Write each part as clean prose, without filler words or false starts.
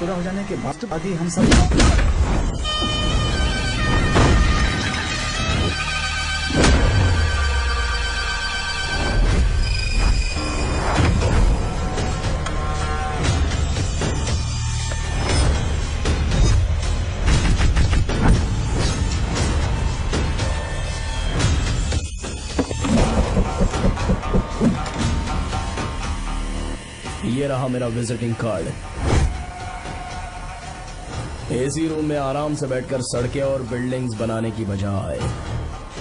पूरा हो जाने के बाद ही हम सब ये रहा मेरा विजिटिंग कार्ड। एसी रूम में आराम से बैठकर सड़कें और बिल्डिंग्स बनाने की बजाय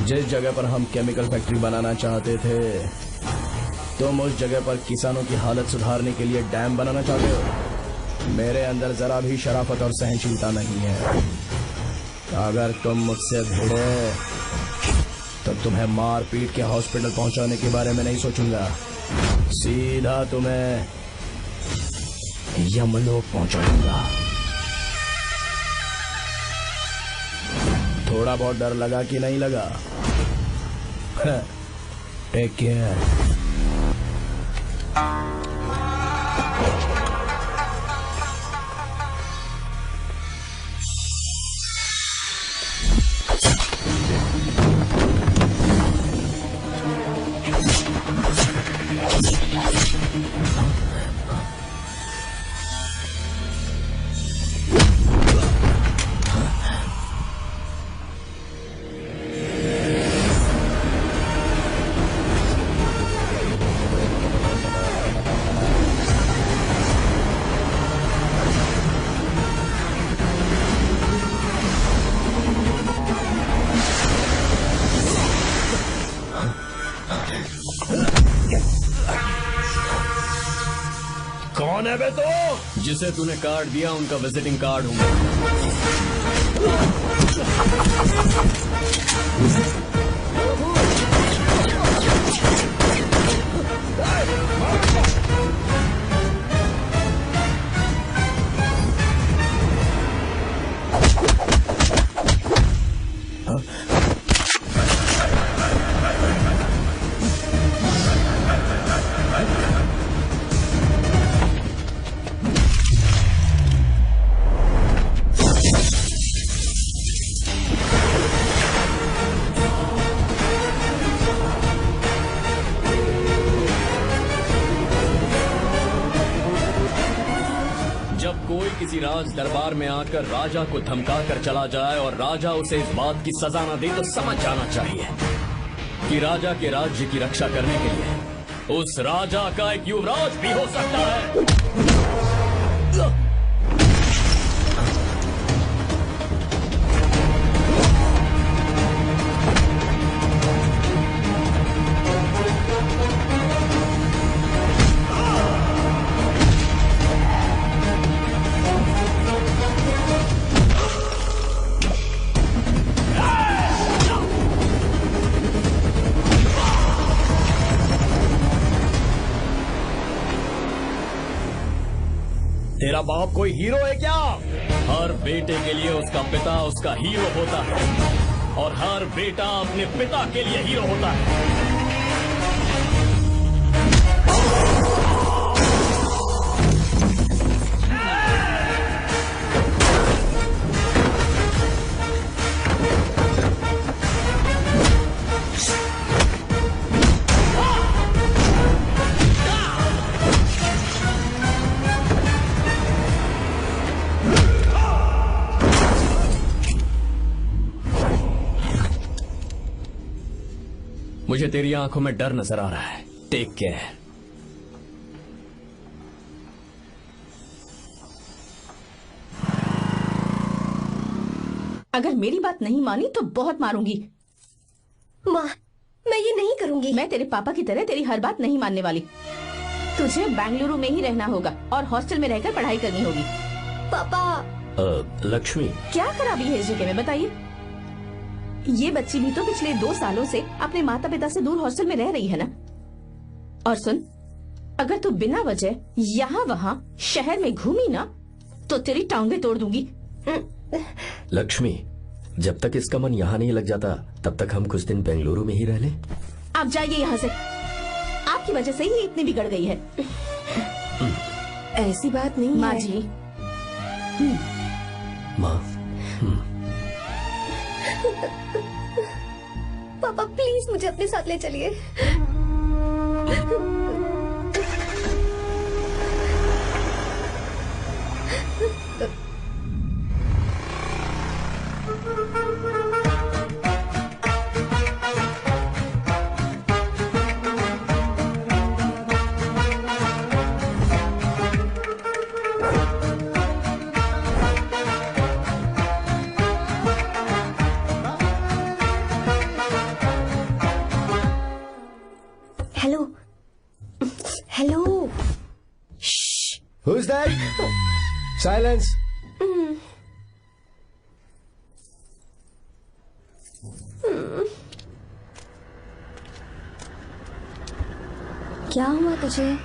जिस जगह पर हम केमिकल फैक्ट्री बनाना चाहते थे, तुम उस जगह पर किसानों की हालत सुधारने के लिए डैम बनाना चाहते हो। मेरे अंदर जरा भी शराफत और सहनशीलता नहीं है। अगर तुम मुझसे भिड़े तो तुम्हें मार पीट के हॉस्पिटल पहुंचाने के बारे में नहीं सोचूंगा, सीधा तुम्हें यमलोक पहुंचाऊंगा। थोड़ा बहुत डर लगा कि नहीं लगा? Take care. कौन है बे तो? जिसे तूने कार्ड दिया उनका विजिटिंग कार्ड हूँ। कोई किसी राज दरबार में आकर राजा को धमका कर चला जाए और राजा उसे इस बात की सजा न दे तो समझ जाना चाहिए कि राजा के राज्य की रक्षा करने के लिए उस राजा का एक युवराज भी हो सकता है। तेरा बाप कोई हीरो है क्या? हर बेटे के लिए उसका पिता उसका हीरो होता है और हर बेटा अपने पिता के लिए हीरो होता है। मुझे तेरी आंखों में डर नजर आ रहा है। Take care. अगर मेरी बात नहीं मानी तो बहुत मारूंगी। माँ, मैं ये नहीं करूंगी। मैं तेरे पापा की तरह तेरी हर बात नहीं मानने वाली। तुझे बेंगलुरु में ही रहना होगा और हॉस्टल में रहकर पढ़ाई करनी होगी। पापा। लक्ष्मी, क्या खराबी है इस जगह में बताइए? ये बच्ची भी तो पिछले 2 सालों से अपने माता पिता से दूर हॉस्टल में रह रही है ना। और सुन, अगर तू बिना वजह यहाँ वहाँ शहर में घूमी ना तो तेरी टांगे तोड़ दूंगी। लक्ष्मी, जब तक इसका मन यहाँ नहीं लग जाता तब तक हम कुछ दिन बेंगलुरु में ही रह लें। आप जाइए यहाँ से। आपकी वजह से ही इतनी बिगड़ गई है। ऐसी बात नहीं माँ है। जी, माँ, पापा प्लीज मुझे अपने साथ ले चलिए। Hello hello. Who's that? Silence. क्या हुआ तुझे?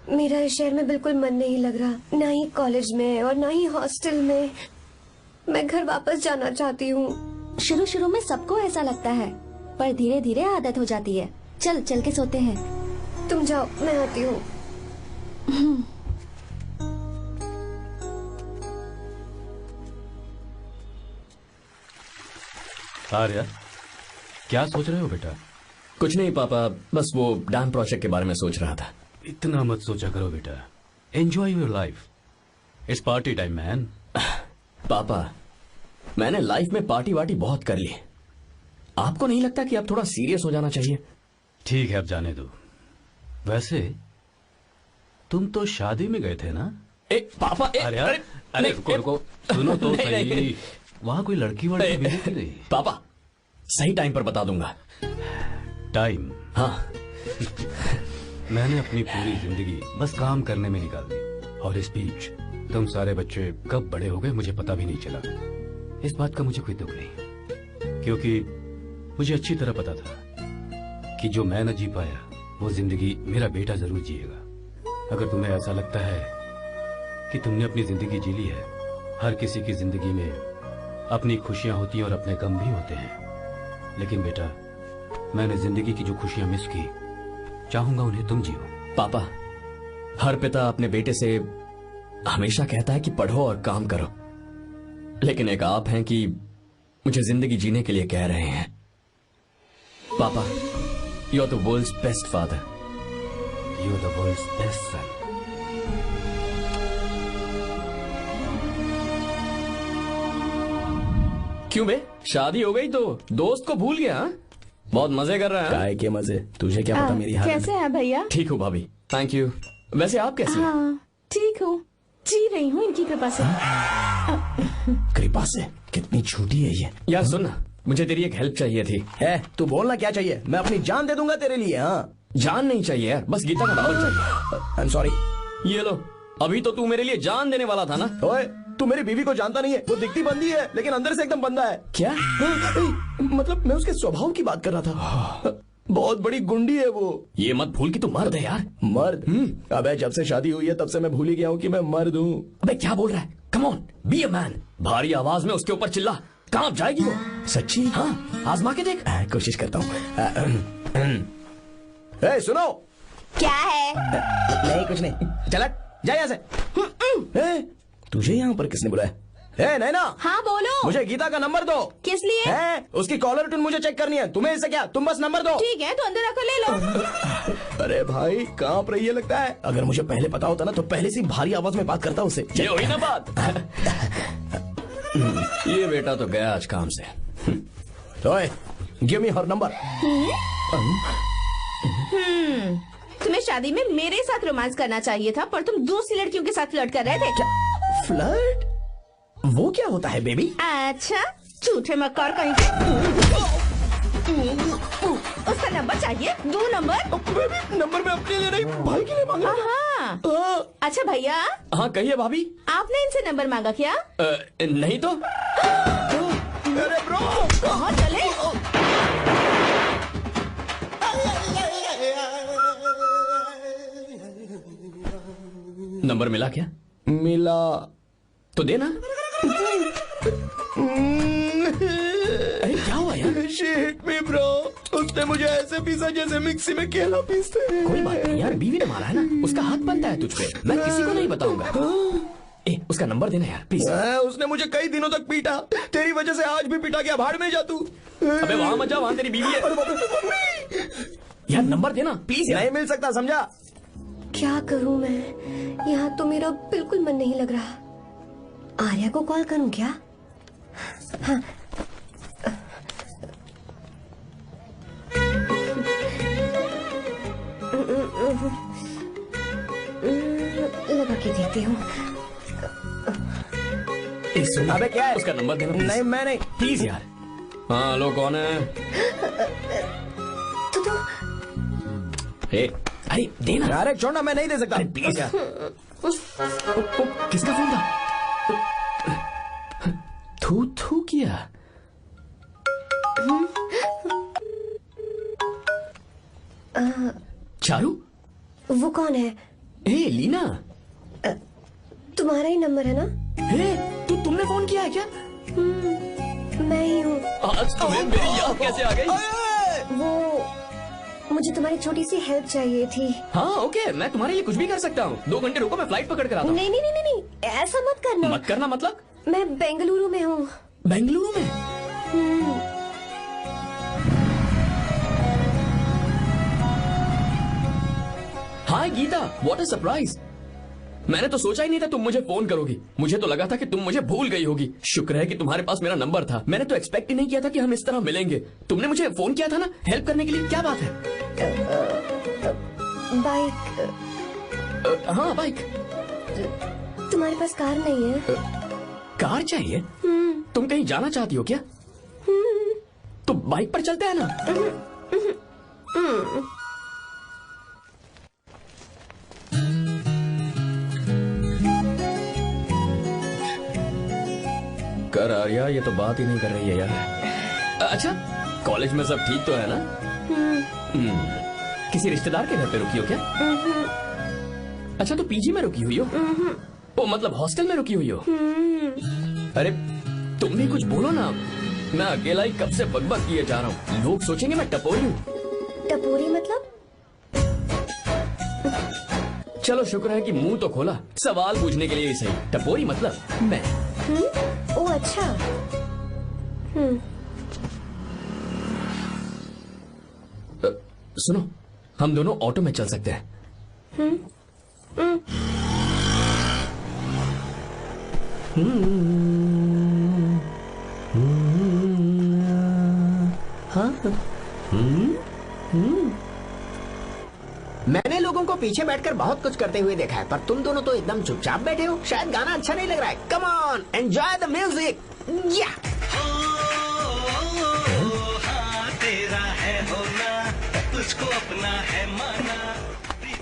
मेरा इस शहर में बिल्कुल मन नहीं लग रहा, ना ही कॉलेज में और ना ही हॉस्टल में। मैं घर वापस जाना चाहती हूँ। शुरू शुरू में सबको ऐसा लगता है, पर धीरे धीरे आदत हो जाती है। चल चल के सोते हैं। तुम जाओ, मैं आती हूँ। आर्या, क्या सोच रहे हो बेटा? कुछ नहीं पापा, बस वो डैम प्रोजेक्ट के बारे में सोच रहा था। इतना मत सोचा करो बेटा, enjoy your life, it's party time man. पापा, मैंने लाइफ में पार्टी वार्टी बहुत कर ली, आपको नहीं लगता कि अब थोड़ा सीरियस हो जाना चाहिए? ठीक है, अब जाने दो। वैसे तुम तो शादी में गए थे ना? पापा अरे अरे रुको रुको, सुनो तो सही। वहां कोई लड़की वड़की मिली थी नहीं? पापा, सही टाइम पर बता दूंगा। टाइम? हाँ। मैंने अपनी पूरी जिंदगी बस काम करने में निकाल दी, और इस बीच तुम सारे बच्चे कब बड़े हो गए मुझे पता भी नहीं चला। इस बात का मुझे कोई दुख नहीं, क्योंकि मुझे अच्छी तरह पता था कि जो मैं न जी पाया वो जिंदगी मेरा बेटा जरूर जिएगा। अगर तुम्हें ऐसा लगता है कि तुमने अपनी जिंदगी जी ली है, हर किसी की जिंदगी में अपनी खुशियां होती हैं और अपने गम भी होते हैं, लेकिन बेटा मैंने जिंदगी की जो खुशियां मिस की, चाहूंगा उन्हें तुम जियो। पापा, हर पिता अपने बेटे से हमेशा कहता है कि पढ़ो और काम करो, लेकिन एक आप हैं कि मुझे जिंदगी जीने के लिए कह रहे हैं। पापा, you are the world's best father. You are the world's best son. क्यों बे, शादी हो गई तो दोस्त को भूल गया? हाँ? बहुत मजे कर रहा है। काय के मजे, तुझे क्या पता मेरी हालत। कैसे है भैया? ठीक हूँ भाभी, थैंक यू। वैसे आप कैसे हैं? हाँ ठीक हूँ, जी रही हूँ इनकी कृपा से। कृपा से? कितनी झूठी है ये। यार सुन ना, मुझे तेरी एक हेल्प चाहिए थी। है तू बोलना क्या चाहिए, मैं अपनी जान दे दूंगा तेरे लिए। हाँ, जान नहीं चाहिए यार, बस गीता का नंबर चाहिए। I am sorry. ये लो, अभी तो तू मेरे लिए जान देने वाला था ना। ओए, तू मेरी बीवी को जानता नहीं है, वो दिखती बंदी है लेकिन अंदर से एकदम बंदा है। क्या? मतलब मैं उसके स्वभाव की बात कर रहा था। बहुत बड़ी गुंडी है वो। ये मत भूल कि तू मर्द है यार। मर्द? अबे जब से शादी हुई है तब से मैं भूल ही गया हूँ कि मैं मर्द हूँ। अबे क्या बोल रहा है? Come on, be a man. भारी आवाज में उसके ऊपर चिल्ला, कहाँ जाएगी वो? सच्ची? हाँ, आजमा के देख। कोशिश करता हूँ। सुनो। क्या है? नहीं कुछ नहीं, चल जा यहाँ से। तुझे यहाँ पर किसने बुलाया? नैना। हाँ बोलो। मुझे गीता का नंबर दो। किस लिए? उसकी कॉलर ट्यून मुझे चेक करनी है। तुम्हें इससे क्या, तुम बस नंबर दो। ठीक है तो अंदर आकर ले लो। अरे भाई कांप रही है लगता है। अगर मुझे पहले पता होता ना तो पहले से भारी आवाज में बात करता उससे। ये हुई ना बात। ये बेटा तो गया आज काम से। ओए, गिव मी हर नंबर। तुम्हें शादी में मेरे साथ रोमांस करना चाहिए था, पर तुम दूसरी लड़कियों के साथ फ्लर्ट कर रहे थे। फ्लर्ट? वो क्या होता है बेबी? अच्छा, झूठे मक्कार कहीं के। उसका नंबर चाहिए? दो नंबर। बेबी नंबर मैं अपने लिए नहीं, भाई के लिए मांगा। हाँ। अच्छा भैया। हाँ कहिए भाभी। आपने इनसे नंबर मांगा क्या? नहीं तो। अरे ब्रो, कहाँ चले? नंबर मिला क्या? मिला तो देना। अरे क्या हुआ यार? शिट मी ब्रो, उसने मुझे ऐसे पीसा जैसे मिक्सी में केला पीसते हैं। कोई बात नहीं यार, बीवी ने मारा है ना, उसका हाथ बनता है तुझ पे। मैं किसी को नहीं बताऊंगा। उसका नंबर देना यार प्लीज। उसने मुझे कई दिनों तक पीटा, तेरी वजह से आज भी पीटा गया, भाड़ में जा तू। अबे वहां मत जा, वहां तेरी बीवी है। यार नंबर देना प्लीज। नहीं मिल सकता, समझा? क्या करूं मैं, यहाँ तो मेरा बिल्कुल मन नहीं लग रहा। आर्या को कॉल करूं क्या? हाँ। लगा के देती हूँ। अबे क्या है? उसका नंबर देना please। नहीं मैं नहीं। प्लीज यार। हाँ हेलो, कौन है? तो अरे देना। अरे छोड़ना, मैं नहीं दे सकता। प्लीज यार। किसका फोन था? थू थू किया। चारू, वो कौन है? ए लीना, तुम्हारा ही नंबर है ना? तुमने फोन किया है क्या? मैं ही हूँ। आज तुम्हें मेरी याद कैसे आ गई? वो मुझे तुम्हारी छोटी सी हेल्प चाहिए थी। हाँ ओके, मैं तुम्हारे लिए कुछ भी कर सकता हूँ। 2 घंटे रुको, मैं फ्लाइट पकड़ कर आता हूँ। नहीं नहीं नहीं नहीं नहीं, ऐसा मत करना। मत करना मतलब? मैं बेंगलुरु में हूँ। बेंगलुरु में? हाय गीता, व्हाट अ सरप्राइज। मैंने तो सोचा ही नहीं था तुम मुझे फोन करोगी। मुझे तो लगा था कि तुम मुझे भूल गई होगी। शुक्र है कि तुम्हारे पास मेरा नंबर था। मैंने तो एक्सपेक्ट ही नहीं किया था कि हम इस तरह मिलेंगे। तुमने मुझे फोन किया था ना हेल्प करने के लिए, क्या बात है? बाइक। हाँ बाइक। तुम्हारे पास कार नहीं है? कार चाहिए? तुम कहीं जाना चाहती हो क्या? तो बाइक पर चलते हैं ना। कर आर्या, ये तो बात ही नहीं कर रही है यार। अच्छा, कॉलेज में सब ठीक तो है ना? किसी रिश्तेदार के घर पे रुकी हो क्या? अच्छा, तो पीजी में रुकी हुई हो? ओ मतलब हॉस्टल में रुकी हुई हो? अरे तुम भी कुछ बोलो ना। मैं अकेला ही कब से बकबक किए जा रहा हूँ। लोग सोचेंगे मैं टपोरी हूँ। टपोरी मतलब? चलो शुक्र है कि मुंह तो खोला, सवाल पूछने के लिए ही सही। टपोरी मतलब मैं। ओ अच्छा। सुनो, हम दोनों ऑटो में चल सकते हैं। मैंने लोगों को पीछे बैठकर बहुत कुछ करते हुए देखा है, पर तुम दोनों तो एकदम चुपचाप बैठे हो। शायद गाना अच्छा नहीं लग रहा है। Come on, enjoy the music. या तेरा है होना, तुझको अपना है माना।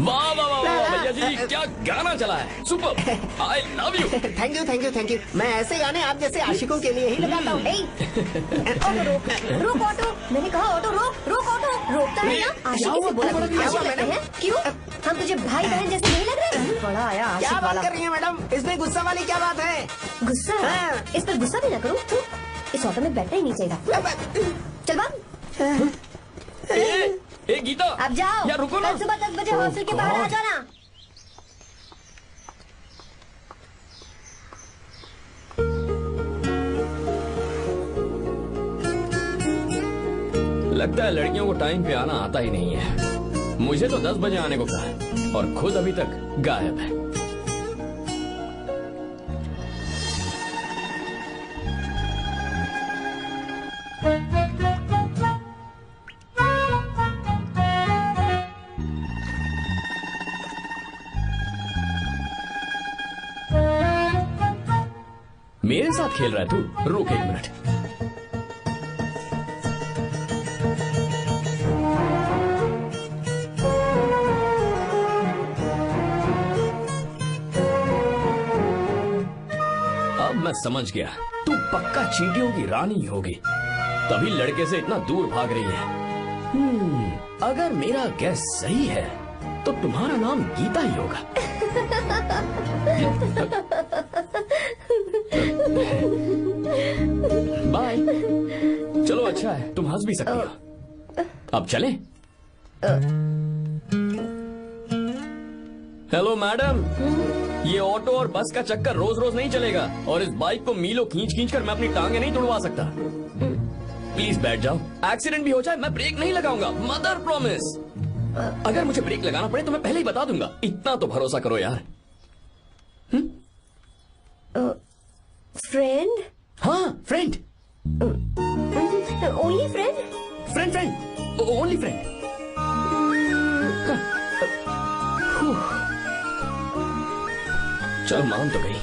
वाह वाह वाह वाह भैया जी, क्या गाना चला है। Super, I love you. Thank you thank you thank you. मैं ऐसे गाने आप जैसे आशिकों के लिए ही लगाता हूँ। ऑटो रोक, रोक ऑटो। मैंने कहा ऑटो रोक, रोक ऑटो। रोकता है ना? आशिकी से बोला, आशिक लगते हैं। क्यों? हम तुझे भाई बहन जैसे नहीं लग रहे? बड़ा आया क्या आशिक बात वाला। कर रही है मैडम? इसमें गुस्सा वाली क्या बात है? गुस्सा? हाँ। इस पर गुस्सा भी ना करूँ। इस ऑटो में बैठना ही नहीं चाहिए। चल बात। ए गीता, अब जाओ। यार रुको ना। कल सुबह 10 बजे हॉस्टल के बाहर आ जाना। लगता है लड़कियों को टाइम पे आना आता ही नहीं है। मुझे तो 10 बजे आने को कहा है और खुद अभी तक गायब है। मेरे साथ खेल रहा है तू? रुक 1 मिनट। अब मैं समझ गया, तू पक्का चींटियों की रानी होगी, तभी लड़के से इतना दूर भाग रही है। अगर मेरा गैस सही है तो तुम्हारा नाम गीता ही होगा। बाय। चलो अच्छा है, तुम हंस भी सकती हो। अब चलें? हेलो मैडम, ये ऑटो और बस का चक्कर रोज रोज नहीं चलेगा, और इस बाइक को मीलों खींच खींच कर मैं अपनी टांगे नहीं तुड़वा सकता। प्लीज बैठ जाओ, एक्सीडेंट भी हो जाए मैं ब्रेक नहीं लगाऊंगा, मदर प्रॉमिस। अगर मुझे ब्रेक लगाना पड़े तो मैं पहले ही बता दूंगा, इतना तो भरोसा करो यार। फ्रेंड? हाँ friend, only friend? Friend friend, only friend. चलो मान तो गई।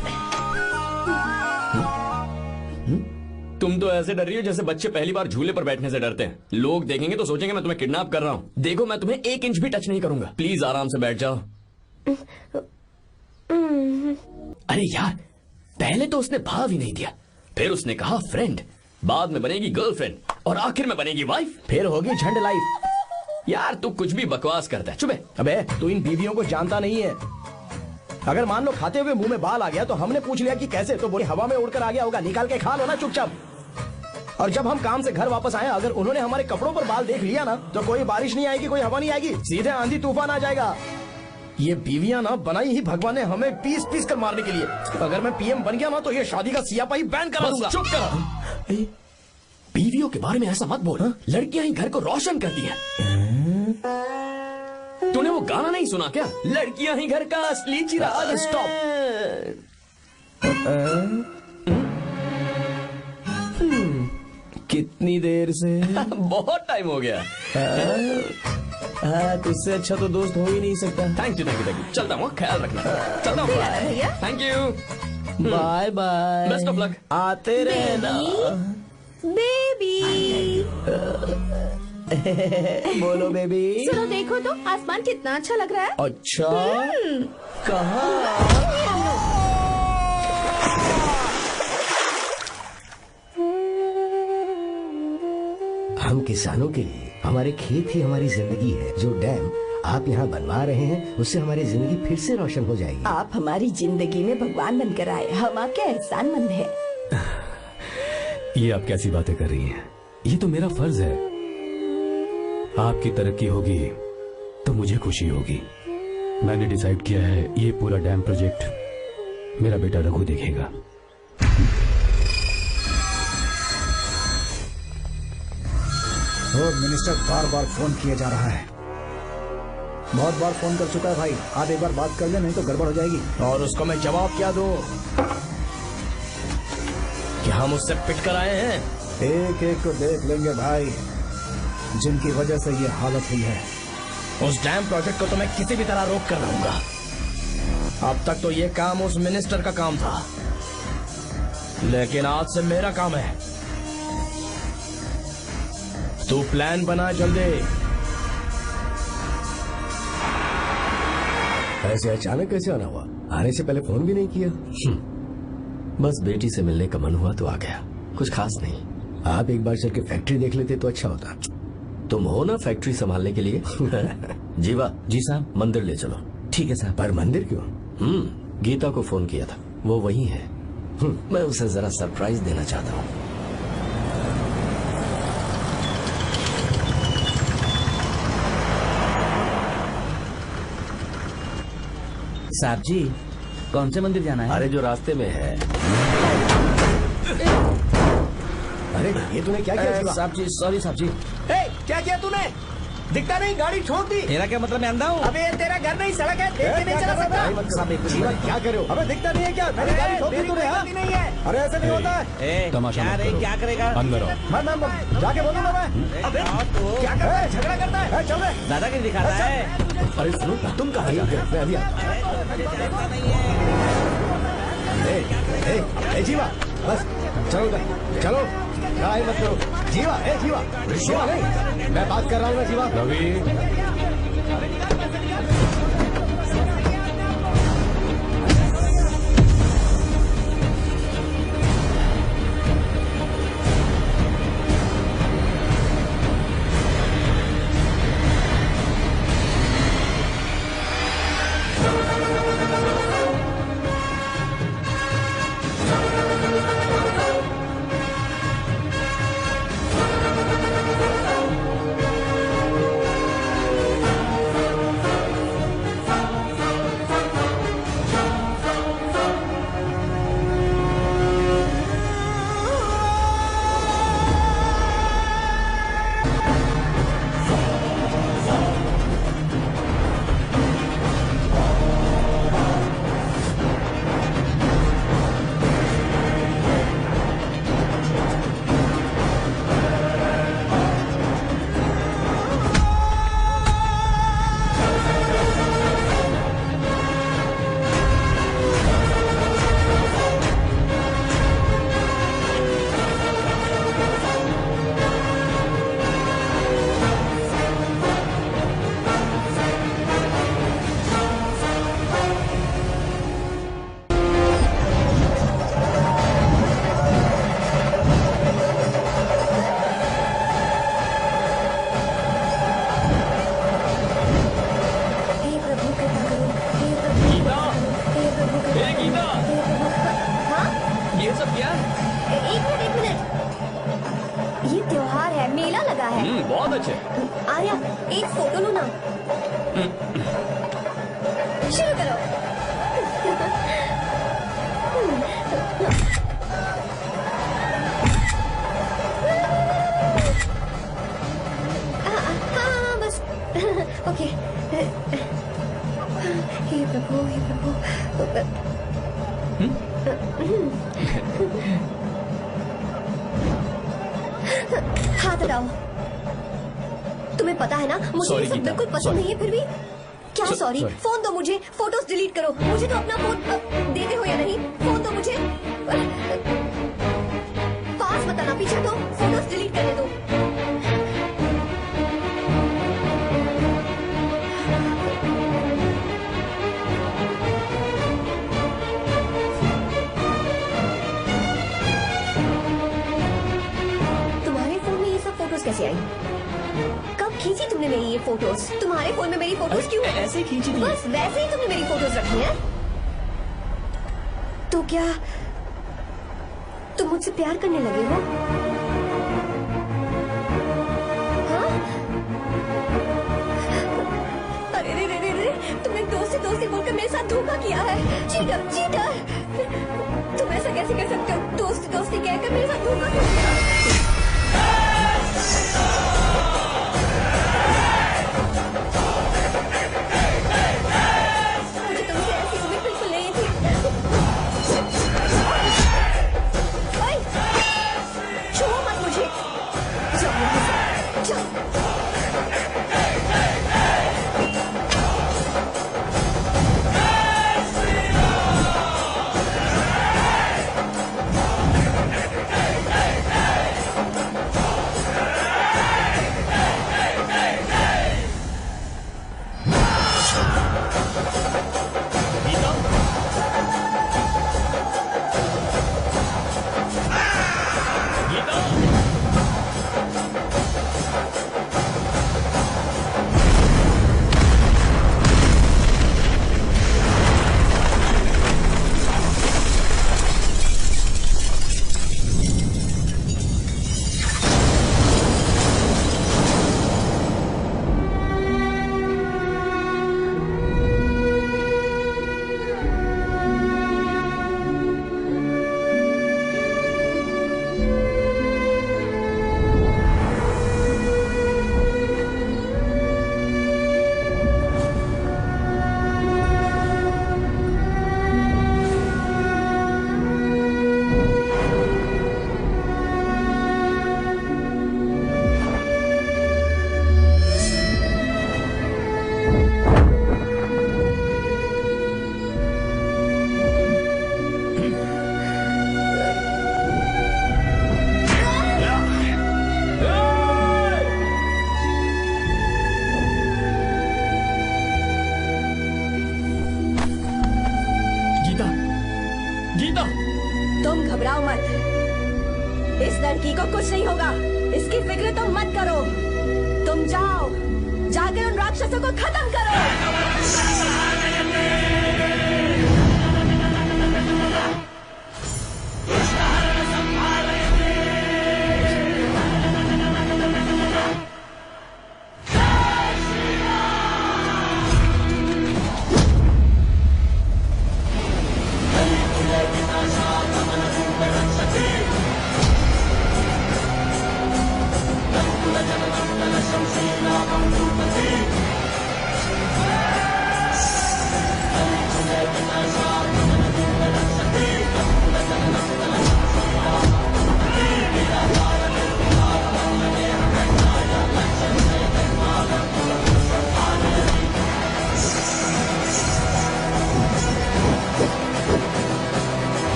तुम तो ऐसे डर रही हो जैसे बच्चे पहली बार झूले पर बैठने से डरते हैं। लोग देखेंगे तो सोचेंगे मैं तुम्हें किडनैप कर रहा हूँ। देखो मैं तुम्हें 1 इंच भी टच नहीं करूंगा, प्लीज आराम से बैठ जाओ। अरे यार, पहले तो उसने भाव ही नहीं दिया, फिर उसने कहा फ्रेंड, बाद में बनेगी गर्लफ्रेंड और आखिर में बनेगी वाइफ, फिर होगी झंड लाइफ। यार तू कुछ भी बकवास करता है, चुप है। अबे तू इन बीवियों को जानता नहीं है। अगर मान लो खाते हुए मुंह में बाल आ गया तो हमने पूछ लिया कि कैसे, तो बोले हवा में उड़कर आ गया होगा, निकाल के खा लो ना चुपचाप। और जब हम काम से घर वापस आए, अगर उन्होंने हमारे कपड़ों पर बाल देख लिया ना, तो कोई बारिश नहीं आएगी, कोई हवा नहीं आएगी, सीधे आंधी तूफान आ जाएगा। ये बीवियां ना बनाई ही भगवान ने हमें पीस पीस कर मारने के लिए। अगर मैं पीएम बन गया ना तो ये शादी का सियापाही बैन करा दूंगा। चुप कर। बीवियों के बारे में ऐसा मत बोल, लड़कियां ही घर को रोशन करती हैं। तूने वो गाना नहीं सुना क्या, लड़कियां ही घर का असली चिराग। स्टॉप। कितनी देर से? बहुत टाइम हो गया। तुझसे अच्छा तो दोस्त हो ही नहीं सकता। Thank you thank you thank you. चलता हूँ, ख्याल रखना। चलता हूँ, thank you, bye bye, best of luck. आते रहना बेबी। बोलो बेबी। सुनो, देखो तो आसमान कितना अच्छा लग रहा है। अच्छा, कहाँ? हम किसानों के लिए हमारे खेत ही हमारी जिंदगी है। जो डैम आप यहाँ बनवा रहे हैं उससे हमारी जिंदगी फिर से रोशन हो जाएगी। आप हमारी जिंदगी में भगवान बनकर आए, हम आपके एहसानमंद हैं। ये आप कैसी बातें कर रही हैं? ये तो मेरा फर्ज है। आपकी तरक्की होगी तो मुझे खुशी होगी। मैंने डिसाइड किया है ये पूरा डैम प्रोजेक्ट मेरा बेटा रघु देखेगा। और मिनिस्टर बार बार फोन किया जा रहा है। बहुत बार फोन कर चुका है भाई, आप एक बार बात कर ले, नहीं तो गड़बड़ हो जाएगी। और उसको मैं जवाब क्या दूं कि हम उससे पिट कर आए हैं? एक एक को देख लेंगे भाई, जिनकी वजह से ये हालत हुई है। उस डैम प्रोजेक्ट को तो मैं किसी भी तरह रोक कर रहूंगा। अब तक तो ये काम उस मिनिस्टर का काम था, लेकिन आज से मेरा काम है। तू प्लान बना जल्दी। ऐसे अचानक कैसे आना हुआ? आने से पहले फोन भी नहीं किया? बस बेटी से मिलने का मन हुआ तो आ गया, कुछ खास नहीं। आप एक बार चल के फैक्ट्री देख लेते तो अच्छा होता। तुम हो ना फैक्ट्री संभालने के लिए। जीवा जी साहब। मंदिर ले चलो। ठीक है साहब। पर मंदिर क्यों? गीता को फोन किया था, वो वही है। मैं उसे जरा सरप्राइज देना चाहता हूँ। साहब जी, कौन से मंदिर जाना है? अरे जो रास्ते में है। अरे ये तूने क्या किया? साहब जी सॉरी साहब जी। क्या किया तूने? दिखता नहीं, गाड़ी छोड़ दी। तेरा क्या मतलब, मैं अंधा हूँ? अबे ये तेरा घर नहीं, सड़क है, देख के नहीं चला सकता। जीवन क्या करे हो? अबे दिखता नहीं है क्या? मैंने गाड़ी ठोक दी तूने? हाँ? नहीं है। अरे ऐसे नहीं होता है। तमाशा क्या मत रे, करो। क्या करेगा? अंदर आओ। मैं जाके बोलूंगा मैं। अबे क्या करता है? झगड़ा करता है? चल रहे। दादागिरी दिखाता है। अरे सुनो, तुम कहाँ जा रहे हो? मैं अभी जीवा बस चलो उधर, चलो लड़ाई मत करो। जीवा जीवा जीवा नहीं, मैं बात कर रहा हूँ ना जीवा। रवि, ये सब क्या है? एक मिनट। ये त्योहार है, मेला लगा है। बहुत अच्छे। आर्या, एक फोटो लो ना। शुरू करो। हाँ बस। ओके। हे प्रभु, हे प्रभु। हाथ हटाओ। तुम्हें पता है ना, मुझे ये सब बिल्कुल पसंद नहीं है, फिर भी क्या सॉरी? फोन दो मुझे, फोटोज डिलीट करो। मुझे तो अपना फोन देते हो या नहीं? फोन दो मुझे। पास मत आना, पीछे तो फोटोज डिलीट करने दो। तुम्हारे फोन में ये सब फोटोज कैसे आई? कब खींची तुमने मेरी ये फोटोज? तुम्हारे फोन में मेरी फोटोज क्यों है? ऐसे खींची थी। बस वैसे ही तुमने मेरी फोटोज रखी हैं। तो क्या तुम मुझसे प्यार करने लगे हो? हाँ? अरे रे रे रे रे, तुमने दोस्ती बोलकर मेरे साथ धोखा किया है। Cheater, cheater! तुम ऐसा कैसे कर सकते हो? दोस्ती कहकर मेरे साथ धोखा किया। इस लड़की को कुछ नहीं होगा, इसकी फिक्र तुम मत करो। तुम जाओ, जाकर उन राक्षसों को खत्म करो।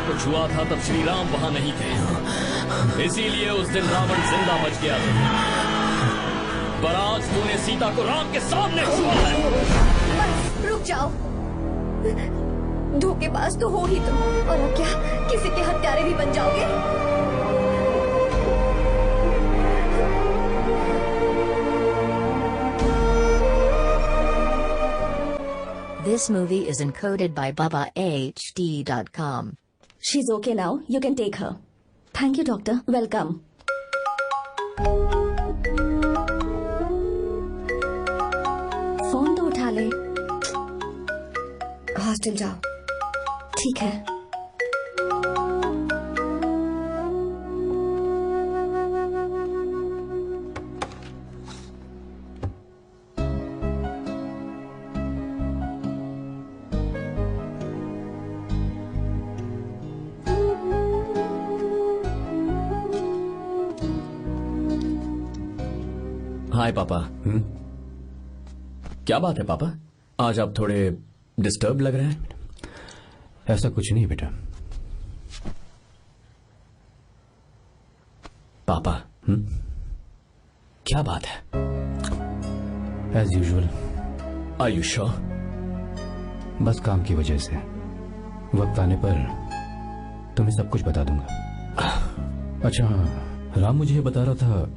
को छुआ था तब श्री राम वहां नहीं थे, इसीलिए उस दिन रावण जिंदा बच गया था। पर आज तूने सीता को राम के सामने छुआ है। रुक जाओ, धोखेबाज तो हो ही तुम, और अब क्या किसी के हत्यारे भी बन जाओगे? This movie is encoded by BabaHD.com. She's okay now. You can take her. Thank you doctor. Welcome. Phone तो उठा ले। हॉस्टल जाओ। ठीक है। हाय पापा। क्या बात है पापा, आज आप थोड़े डिस्टर्ब लग रहे हैं। ऐसा कुछ नहीं बेटा। पापा क्या बात है? As usual. Are you sure? बस काम की वजह से। वक्त आने पर तुम्हें सब कुछ बता दूंगा। अच्छा हाँ, राम मुझे ये बता रहा था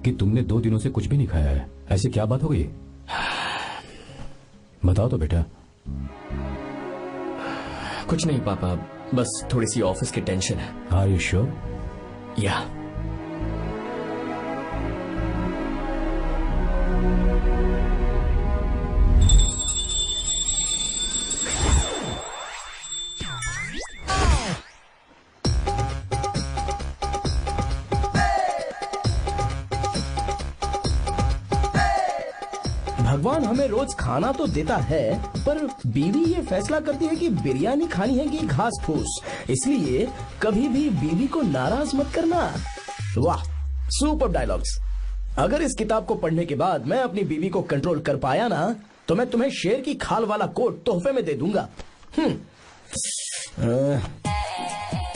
कि तुमने 2 दिनों से कुछ भी नहीं खाया है। ऐसी क्या बात हो गई? बताओ तो बेटा। कुछ नहीं पापा, बस थोड़ी सी ऑफिस की टेंशन है। Are you sure? या। भगवान हमें रोज खाना तो देता है, पर बीवी ये फैसला करती है कि बिरयानी खानी है कि घास फूस। इसलिए कभी भी बीवी को नाराज मत करना। वाह, सुपर डायलॉग्स। अगर इस किताब को पढ़ने के बाद मैं अपनी बीवी को कंट्रोल कर पाया ना, तो मैं तुम्हें शेर की खाल वाला कोट तोहफे में दे दूंगा।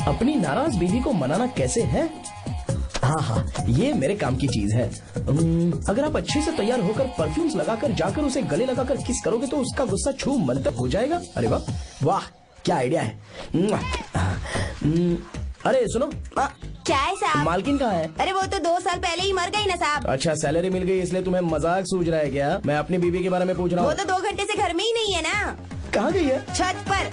अपनी नाराज बीवी को मनाना कैसे है? हाँ, ये मेरे काम की चीज है। अगर आप अच्छे से तैयार होकर परफ्यूम्स लगाकर जाकर उसे गले लगाकर किस करोगे तो उसका गुस्सा छू मंतक हो जाएगा। अरे वाह वाह, क्या आइडिया है। अरे सुनो, क्या है साहब? मालकिन कहाँ है? अरे वो तो 2 साल पहले ही मर गई ना साहब। अच्छा, सैलरी मिल गई इसलिए तुम्हें मजाक सूझ रहा है क्या? मैं अपनी बीवी के बारे में पूछ रहा हूँ। वो तो 2 घंटे से घर में ही नहीं है ना। कहाँ गई है? छत पर।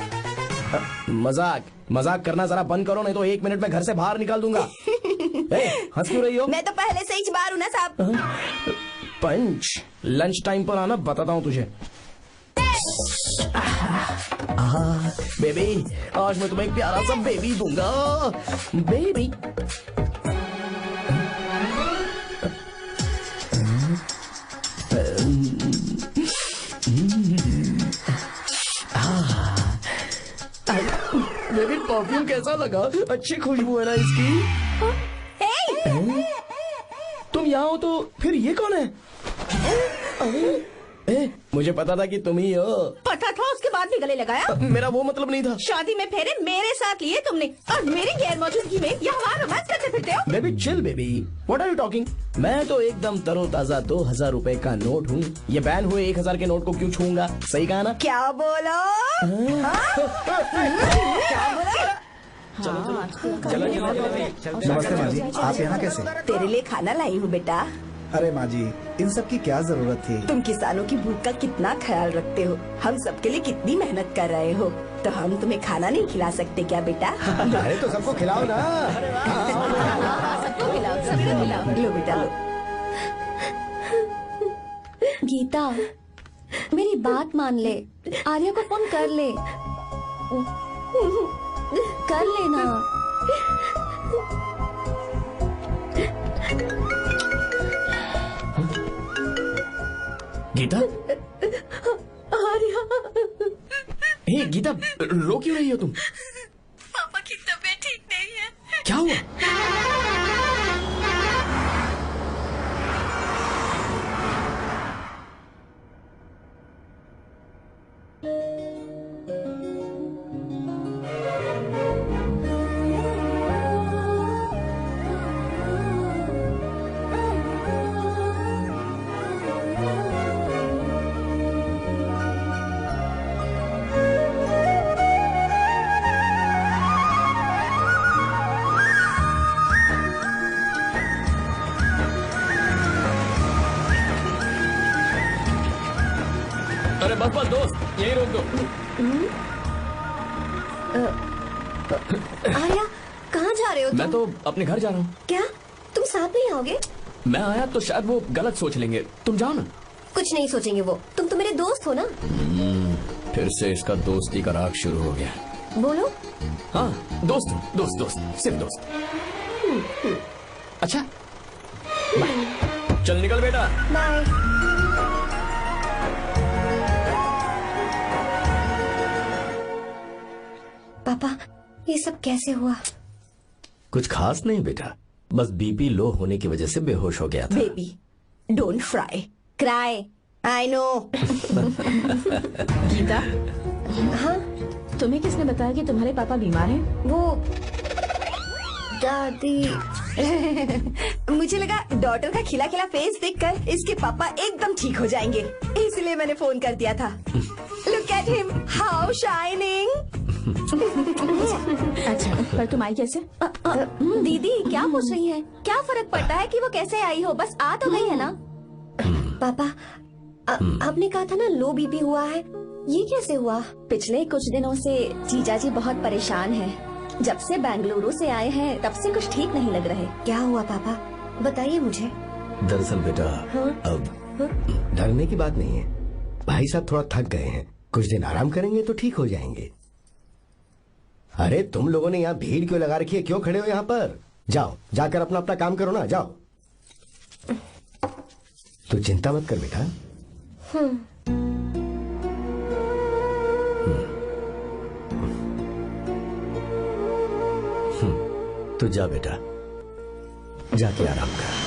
मजाक करना जरा बंद करो, नहीं तो 1 मिनट में घर से बाहर निकाल दूंगा। हंस क्यों रही हो? मैं तो पहले से ही बाहर हूँ ना साहब। पंच, लंच टाइम पर आना, बताता हूँ तुझे। बेबी, आज मैं तुम्हें एक प्यारा सा बेबी दूंगा। बेबी बेबी, परफ्यूम कैसा लगा? अच्छी खुशबू है ना इसकी। तुम यहाँ हो तो फिर ये कौन है? मुझे पता था कि तुम ही हो। पता था, उसके बाद भी गले लगाया? मेरा वो मतलब नहीं था। शादी में फेरे मेरे साथ लिए तुमने, और मेरी गैर मौजूदगी में यहाँ रोमांस करते फिरते हो। Baby chill baby, what are you talking? मैं तो एकदम तरोताजा 2000 रुपए का नोट हूँ। ये बैन हुए 1000 के नोट को क्यों छूऊंगा? सही कहा ना? क्या बोलो? क्या बोलो? नमस्ते माँ जी, आप यहाँ कैसे? तेरे लिए खाना लाई हूँ बेटा। अरे माँ जी, इन सब की क्या जरूरत थी? तुम किसानों की भूख का कितना ख्याल रखते हो, हम सबके लिए कितनी मेहनत कर रहे हो, तो हम तुम्हें खाना नहीं खिला सकते क्या बेटा? अरे तो सबको खिलाओ ना। सबको खिलाओ, सबको खिलाओ। लो बेटा लो। गीता, मेरी बात मान ले, आर्या को फोन कर ले। कर लेना। गीता? आर्या। हे गीता, रो क्यों रही हो तुम? पापा की तबीयत ठीक नहीं है। क्या हुआ? अरे बस बस दोस्त, यही रोक दो। आर्या, कहाँ जा रहे हो तुम? मैं तो अपने घर जा रहा हूँ। क्या तुम साथ नहीं आओगे? मैं आया तो शायद वो गलत सोच लेंगे, तुम जाओ ना। कुछ नहीं सोचेंगे वो, तुम तो मेरे दोस्त हो ना। फिर से इसका दोस्ती का राग शुरू हो गया। बोलो। हाँ, दोस्त दोस्त दोस्त, सिर्फ दोस्त। अच्छा बाय, चल निकल बेटा। बाय। पापा, ये सब कैसे हुआ? कुछ खास नहीं बेटा, बस बीपी लो होने की वजह से बेहोश हो गया था। Baby don't fry cry, I know. Gita, हाँ तुम्हें किसने बताया कि तुम्हारे पापा बीमार हैं? वो दादी। मुझे लगा डॉटर का खिला खिला फेस देखकर इसके पापा एकदम ठीक हो जाएंगे, इसलिए मैंने फोन कर दिया था। Look at him, how shining. अच्छा, पर तुम आई कैसे? दीदी क्या पूछ रही है? क्या फर्क पड़ता है कि वो कैसे आई हो, बस आ तो गई है ना। पापा, आपने कहा था ना लो बीपी हुआ है, ये कैसे हुआ? पिछले कुछ दिनों से जीजा जी बहुत परेशान हैं। जब से बेंगलुरु से आए हैं तब से कुछ ठीक नहीं लग रहे। क्या हुआ पापा, बताइए मुझे। दरअसल बेटा, अब डरने की बात नहीं है। भाई साहब थोड़ा थक गए हैं, कुछ दिन आराम करेंगे तो ठीक हो जाएंगे। अरे तुम लोगों ने यहाँ भीड़ क्यों लगा रखी है? क्यों खड़े हो यहाँ पर? जाओ, जाकर अपना अपना काम करो ना, जाओ। तू चिंता मत कर बेटा। तू जा बेटा, जाके आराम कर।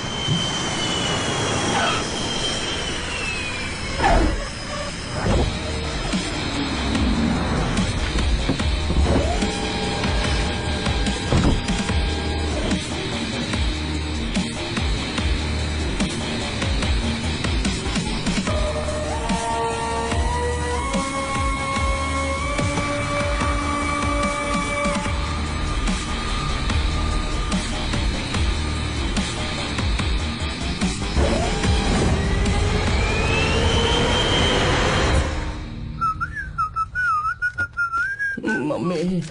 मम्मी,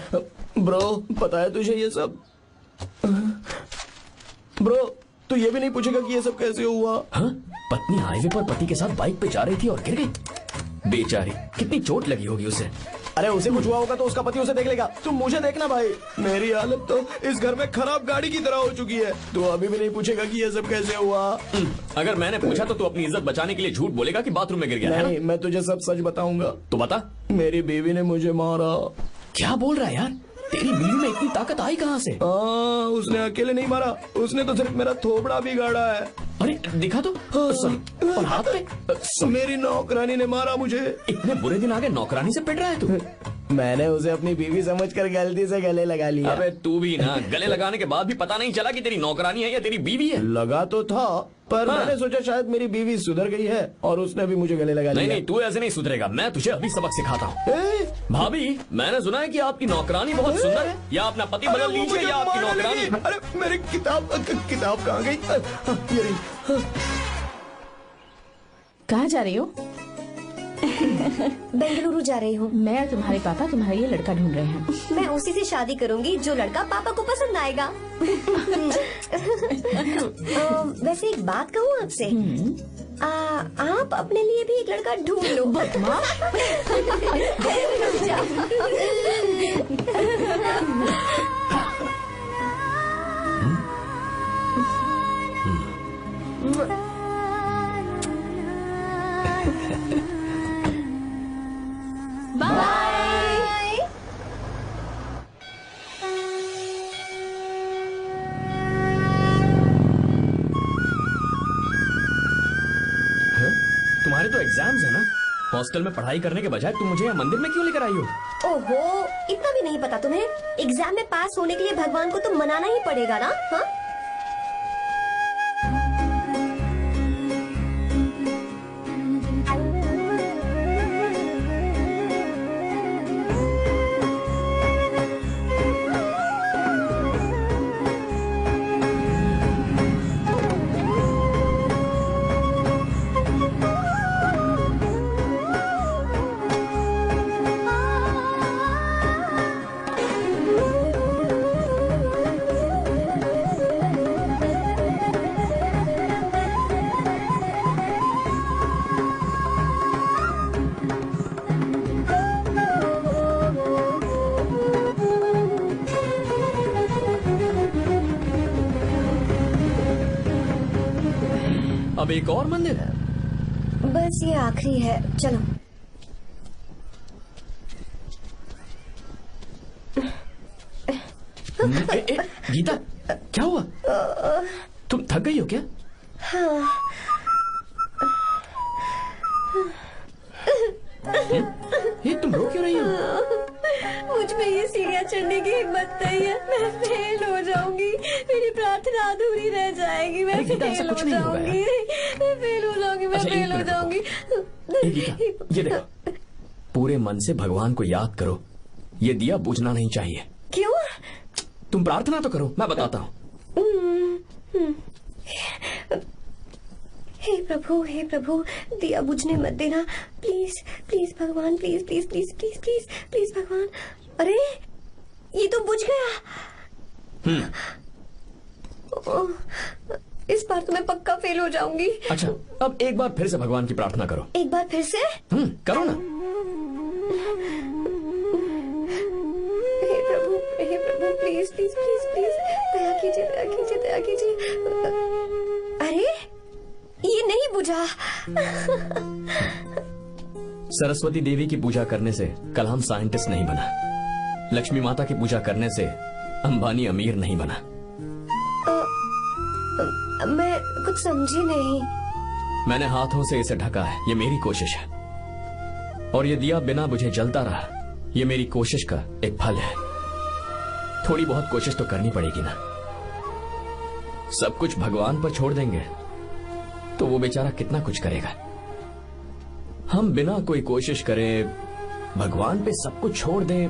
ब्रो, पता है तुझे ये सब? ब्रो, तू ये भी नहीं पूछेगा कि ये सब कैसे हुआ? हाँ? पत्नी हाईवे पर पति के साथ बाइक पे जा रही थी और गिर गई। बेचारी, कितनी चोट लगी होगी उसे। अरे उसे कुछ हुआ होगा तो उसका पति उसे देख लेगा, तुम मुझे देखना भाई। मेरी हालत तो इस घर में खराब गाड़ी की तरह हो चुकी है। तू अभी भी नहीं पूछेगा कि ये सब कैसे हुआ? अगर मैंने पूछा तो तू अपनी इज्जत बचाने के लिए झूठ बोलेगा कि बाथरूम में गिर गया। नहीं, मैं तुझे सब सच बताऊंगा। तो बता। मेरी बीवी ने मुझे मारा। क्या बोल रहा है यार? तेरी बीवी में इतनी ताकत आई कहाँ से? उसने अकेले नहीं मारा, उसने तो सिर्फ मेरा थोबड़ा बिगाड़ा है। अरे दिखा तो। सॉरी, और हाथ पे? मेरी नौकरानी ने मारा मुझे। इतने बुरे दिन आगे नौकरानी से पिट रहा है तू? मैंने उसे अपनी बीवी समझकर गलती से गले लगा लिया। अबे तू भी ना, गले लगाने के बाद भी पता नहीं चला कि तेरी नौकरानी है या तेरी बीवी है। लगा तो था, पर मैंने सोचा शायद मेरी बीवी सुधर गई है और उसने भी मुझे गले लगा लिया। नहीं, तू ऐसे नहीं सुधरेगा, मैं तुझे अभी सबक सिखाता हूँ। भाभी, मैंने सुना है कि आपकी नौकरानी बहुत सुंदर है। या अपना पति बदल लीजिए या आपकी नौकरानी। अरे मेरी किताब कहाँ गई? कहाँ जा रही हो? बेंगलुरु जा रही हूँ। मैं और तुम्हारे पापा तुम्हारे लिए लड़का ढूंढ रहे हैं। मैं उसी से शादी करूंगी जो लड़का पापा को पसंद आएगा। वैसे एक बात कहूँ आपसे, आप अपने लिए भी एक लड़का ढूंढ लो। बाय। तुम्हारे तो एग्जाम्स है ना? हॉस्टल में पढ़ाई करने के बजाय तुम मुझे यहाँ मंदिर में क्यों लेकर आई हो? ओहो, इतना भी नहीं पता तुम्हें? एग्जाम में पास होने के लिए भगवान को तो मनाना ही पड़ेगा ना। हाँ? अब एक और मंदिर है? बस ये आखिरी है, चलो। गीता, क्या हुआ? तुम थक गई हो क्या? हाँ। ये तुम रो क्यों रही हो? मुझ में ये सीढ़ियाँ चढ़ने की हिम्मत नहीं है। मैं फेल हो जाऊंगी, मेरी प्रार्थना अधूरी रह जाएगी। मैं फेल हो जाऊंगी, मैं फेल हो जाऊंगी, मैं फेल हो जाऊंगी। ये देखो, पूरे मन से भगवान को याद करो। ये दिया बुझना नहीं चाहिए। क्यों? तुम प्रार्थना तो करो, मैं बताता हूँ। हे प्रभु, दिया बुझने मत देना, प्लीज प्लीज भगवान, please please please please please please भगवान। अरे ये तो बुझ गया। इस बार तो मैं पक्का फेल हो जाऊंगी। अच्छा, अब एक बार फिर से भगवान की प्रार्थना करो। एक बार फिर से? करो ना। हे प्रभु, प्लीज प्लीज प्लीज प्लीज, दया कीजिए, दया कीजिए, दया कीजिए। अरे ये नहीं बुझा। सरस्वती देवी की पूजा करने से कलाम साइंटिस्ट नहीं बना। लक्ष्मी माता की पूजा करने से अंबानी अमीर नहीं बना। मैं कुछ समझी नहीं। मैंने हाथों से इसे ढका है, ये मेरी कोशिश है। और ये दिया बिना बुझे जलता रहा, ये मेरी कोशिश का एक फल है। थोड़ी बहुत कोशिश तो करनी पड़ेगी ना। सब कुछ भगवान पर छोड़ देंगे तो वो बेचारा कितना कुछ करेगा। हम बिना कोई कोशिश करे भगवान पे सब कुछ छोड़ दें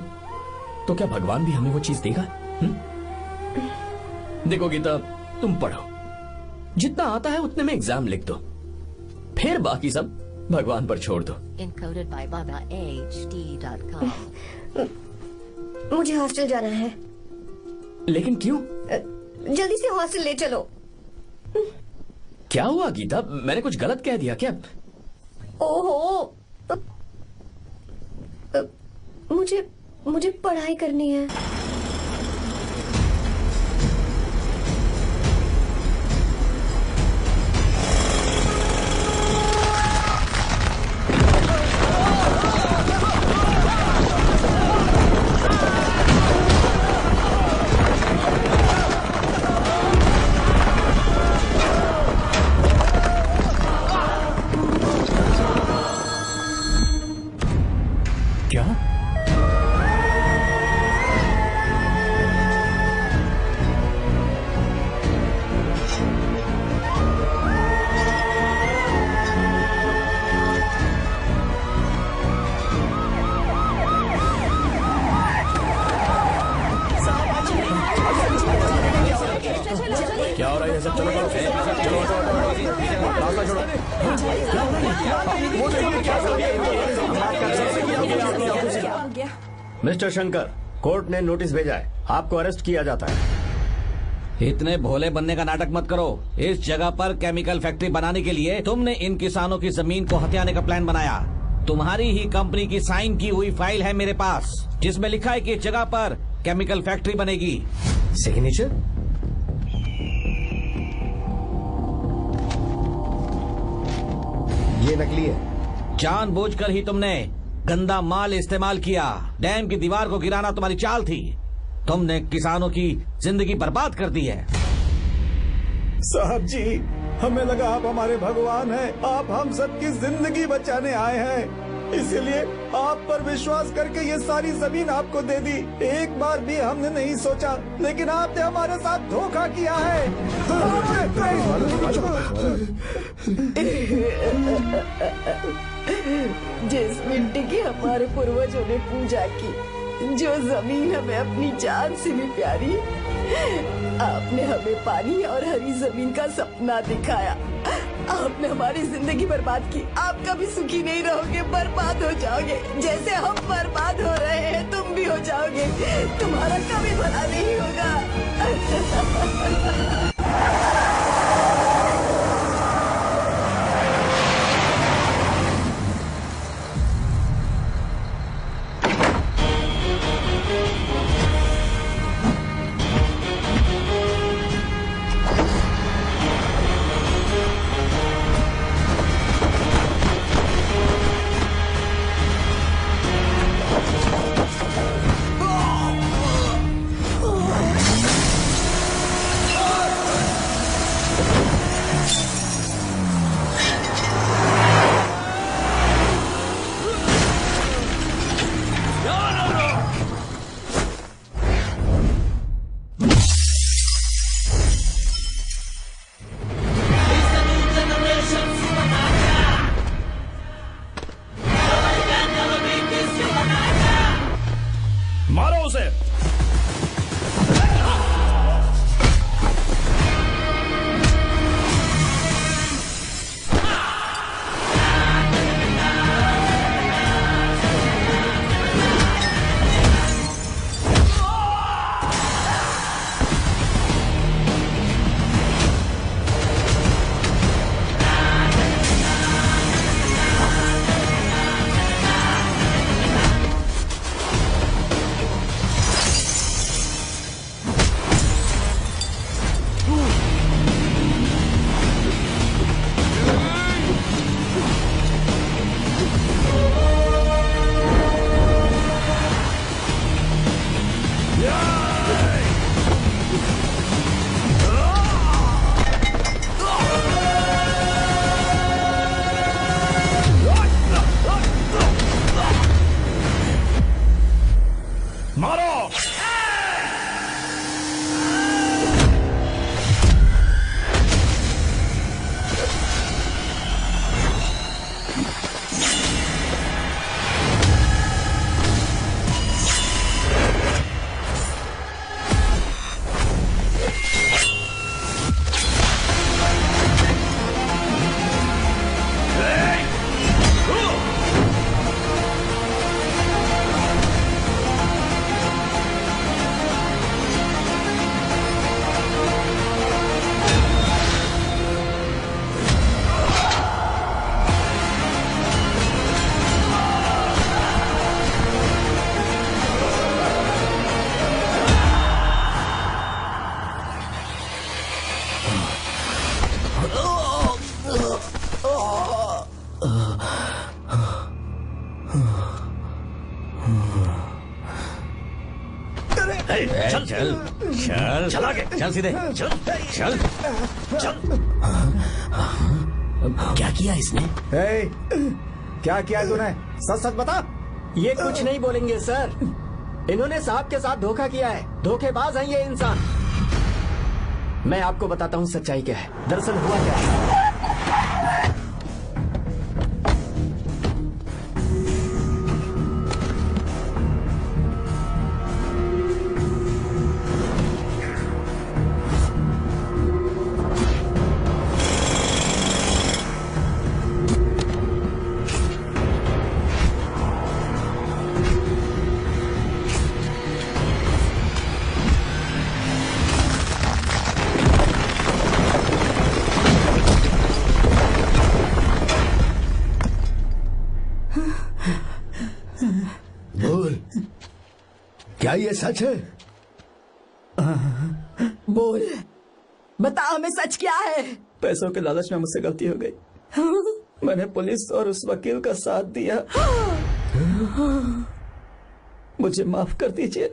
तो क्या भगवान भी हमें वो चीज देगा? देखो गीता, तुम पढ़ो, जितना आता है उतने में एग्जाम लिख दो, फिर बाकी सब भगवान पर छोड़ दो। Encoded by BabaHD.com. मुझे हॉस्टल जाना है। लेकिन क्यों? जल्दी से हॉस्टल ले चलो। क्या हुआ गीता, मैंने कुछ गलत कह दिया क्या? ओहो, मुझे पढ़ाई करनी है। क्या हो रहा है? सब चलो चलो रास्ता छोड़ो। मिस्टर शंकर, कोर्ट ने नोटिस भेजा है, आपको अरेस्ट किया जाता है। इतने भोले बनने का नाटक मत करो। इस जगह पर केमिकल फैक्ट्री बनाने के लिए तुमने इन किसानों की जमीन को हथियाने का प्लान बनाया। तुम्हारी ही कंपनी की साइन की हुई फाइल है मेरे पास, जिसमें लिखा है कि इस जगह पर केमिकल फैक्ट्री बनेगी। सिग्नेचर? ये नकली है। जानबूझकर ही तुमने गंदा माल इस्तेमाल किया। डैम की दीवार को गिराना तुम्हारी चाल थी। तुमने किसानों की जिंदगी बर्बाद कर दी है। साहब जी, हमें लगा आप हमारे भगवान हैं, आप हम सबकी जिंदगी बचाने आए हैं, इसीलिए आप पर विश्वास करके ये सारी जमीन आपको दे दी। एक बार भी हमने नहीं सोचा, लेकिन आपने हमारे साथ धोखा किया है। जिस मिट्टी की हमारे पूर्वजों ने पूजा की, जो जमीन हमें अपनी जान से भी प्यारी, आपने हमें पानी और हरी जमीन का सपना दिखाया। आपने हमारी जिंदगी बर्बाद की। आप कभी सुखी नहीं रहोगे, बर्बाद हो जाओगे। जैसे हम बर्बाद हो रहे हैं तुम भी हो जाओगे। तुम्हारा कभी भला नहीं होगा। उसे। चल चल चल चल आगे चल सीधे चल चल चल। क्या किया इसने? क्या किया तूने? सच सच बता। ये कुछ नहीं बोलेंगे सर। इन्होंने साहब के साथ धोखा किया है। धोखेबाज हैं ये इंसान। मैं आपको बताता हूँ सच्चाई क्या है। दरअसल हुआ क्या है। क्या ये सच है? बोल, बता हमें सच क्या है? पैसों के लालच में मुझसे गलती हो गई। मैंने पुलिस और उस वकील का साथ दिया। मुझे माफ कर दीजिए।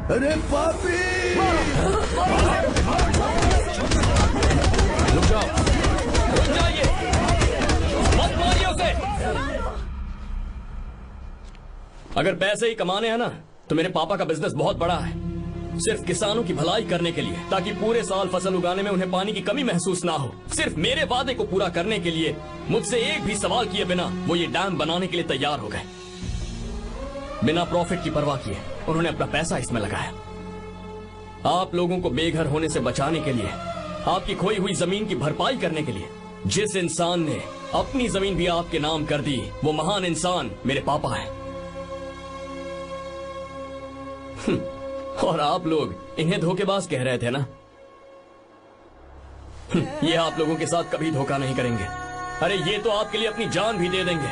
अरे पापी! रुक जाओ, रुक जाइए, मत मारिए उसे। अगर पैसे ही कमाने हैं ना, तो मेरे पापा का बिजनेस बहुत बड़ा है। सिर्फ किसानों की भलाई करने के लिए, ताकि पूरे साल फसल उगाने में उन्हें पानी की कमी महसूस ना हो। सिर्फ मेरे वादे को पूरा करने के लिए मुझसे एक भी सवाल किए बिना वो ये डैम बनाने के लिए तैयार हो गए। बिना प्रॉफिट की परवाह किए उन्होंने अपना पैसा इसमें लगाया। आप लोगों को बेघर होने से बचाने के लिए, आपकी खोई हुई जमीन की भरपाई करने के लिए, जिस इंसान ने अपनी जमीन भी आपके नाम कर दी, वो महान इंसान मेरे पापा हैं। और आप लोग इन्हें धोखेबाज कह रहे थे ना? ये आप लोगों के साथ कभी धोखा नहीं करेंगे। अरे ये तो आपके लिए अपनी जान भी दे देंगे,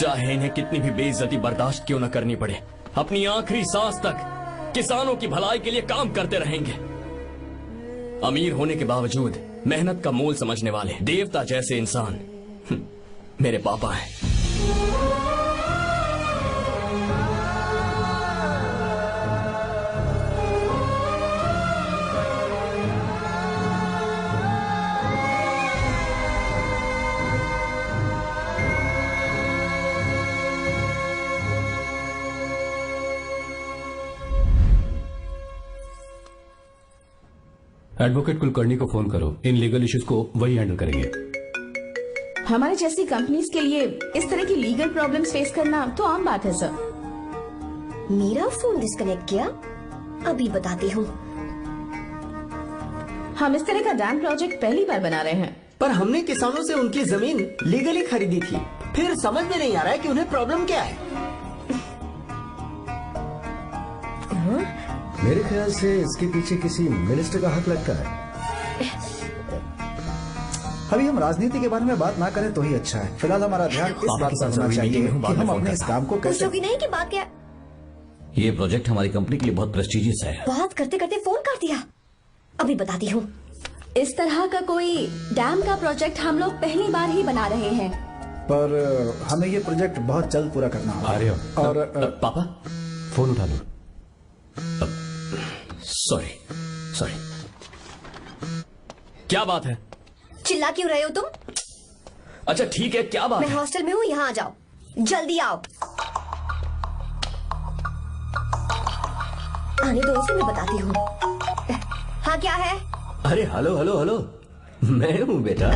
चाहे इन्हें कितनी भी बेइज्जती बर्दाश्त क्यों न करनी पड़े। अपनी आखिरी सांस तक किसानों की भलाई के लिए काम करते रहेंगे। अमीर होने के बावजूद मेहनत का मोल समझने वाले देवता जैसे इंसान मेरे पापा हैं। एडवोकेट कुलकर्णी को फोन करो। इन लीगल इश्यूज को वही हैंडल करेंगे। हमारे जैसी कंपनीज के लिए इस तरह की लीगल प्रॉब्लम्स फेस करना तो आम बात है सर। मेरा फोन डिस्कनेक्ट किया? अभी बताती हूँ। हम इस तरह का डैम प्रोजेक्ट पहली बार बना रहे हैं। पर हमने किसानों से उनकी जमीन लीगली खरीदी थी। फिर समझ में नहीं आ रहा है कि उन्हें प्रॉब्लम क्या है। मेरे ख्याल से इसके पीछे किसी मिनिस्टर का हाथ लगता है। अभी हम राजनीति के बारे में बात ना करें तो ही अच्छा है। फिलहाल हमारा ध्यान इस पापा बात के पर साथ होना मैं चाहिए मीटिंग में हूँ, कि बाद में हम फोन अपने इस करता काम को कैसे पूछोगी नहीं कि बात क्या? ये प्रोजेक्ट हमारी कंपनी के लिए बहुत प्रेस्टिजियस है। बात करते करते फोन कर दिया। अभी बताती हूँ। इस तरह का कोई डैम का प्रोजेक्ट हम लोग पहली बार ही बना रहे हैं। पर हमें ये प्रोजेक्ट बहुत जल्द पूरा करना होगा। आ रहे हो? और पापा फोन उठा लो। सॉरी सॉरी, क्या बात है? चिल्ला क्यों रहे हो तुम? अच्छा ठीक है, क्या बात मैं है? हॉस्टल में हूँ, यहाँ आ जाओ, जल्दी आओ। आने दो, उसे मैं बताती हूँ। हाँ क्या है? अरे हेलो हेलो हेलो, मैं हूँ बेटा।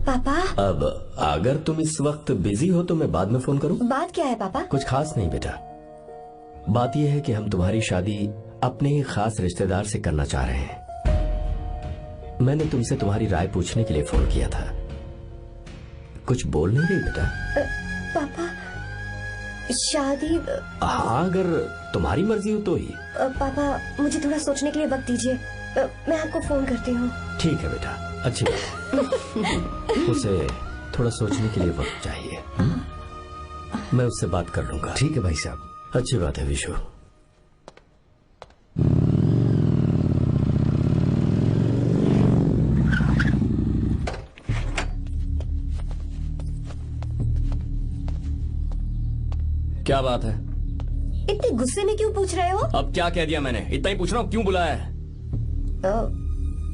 पापा अब अगर तुम इस वक्त बिजी हो तो मैं बाद में फोन करूँ? बात क्या है पापा? कुछ खास नहीं बेटा, बात यह है कि हम तुम्हारी शादी अपने ही खास रिश्तेदार से करना चाह रहे हैं। मैंने तुमसे तुम्हारी राय पूछने के लिए फोन किया था। कुछ बोल नहीं रही बेटा? पापा शादी? हाँ, अगर तुम्हारी मर्जी हो तो ही। पापा मुझे थोड़ा सोचने के लिए वक्त दीजिए, मैं आपको फोन करती हूँ। ठीक है बेटा, अच्छी बात। उसे थोड़ा सोचने के लिए वक्त चाहिए। मैं उससे बात कर लूंगा। ठीक है भाई साहब। अच्छी बात है विशु। क्या बात है? इतने गुस्से में क्यों पूछ रहे हो? अब क्या कह दिया मैंने? इतना ही पूछ रहा हूँ, क्यों बुलाया है?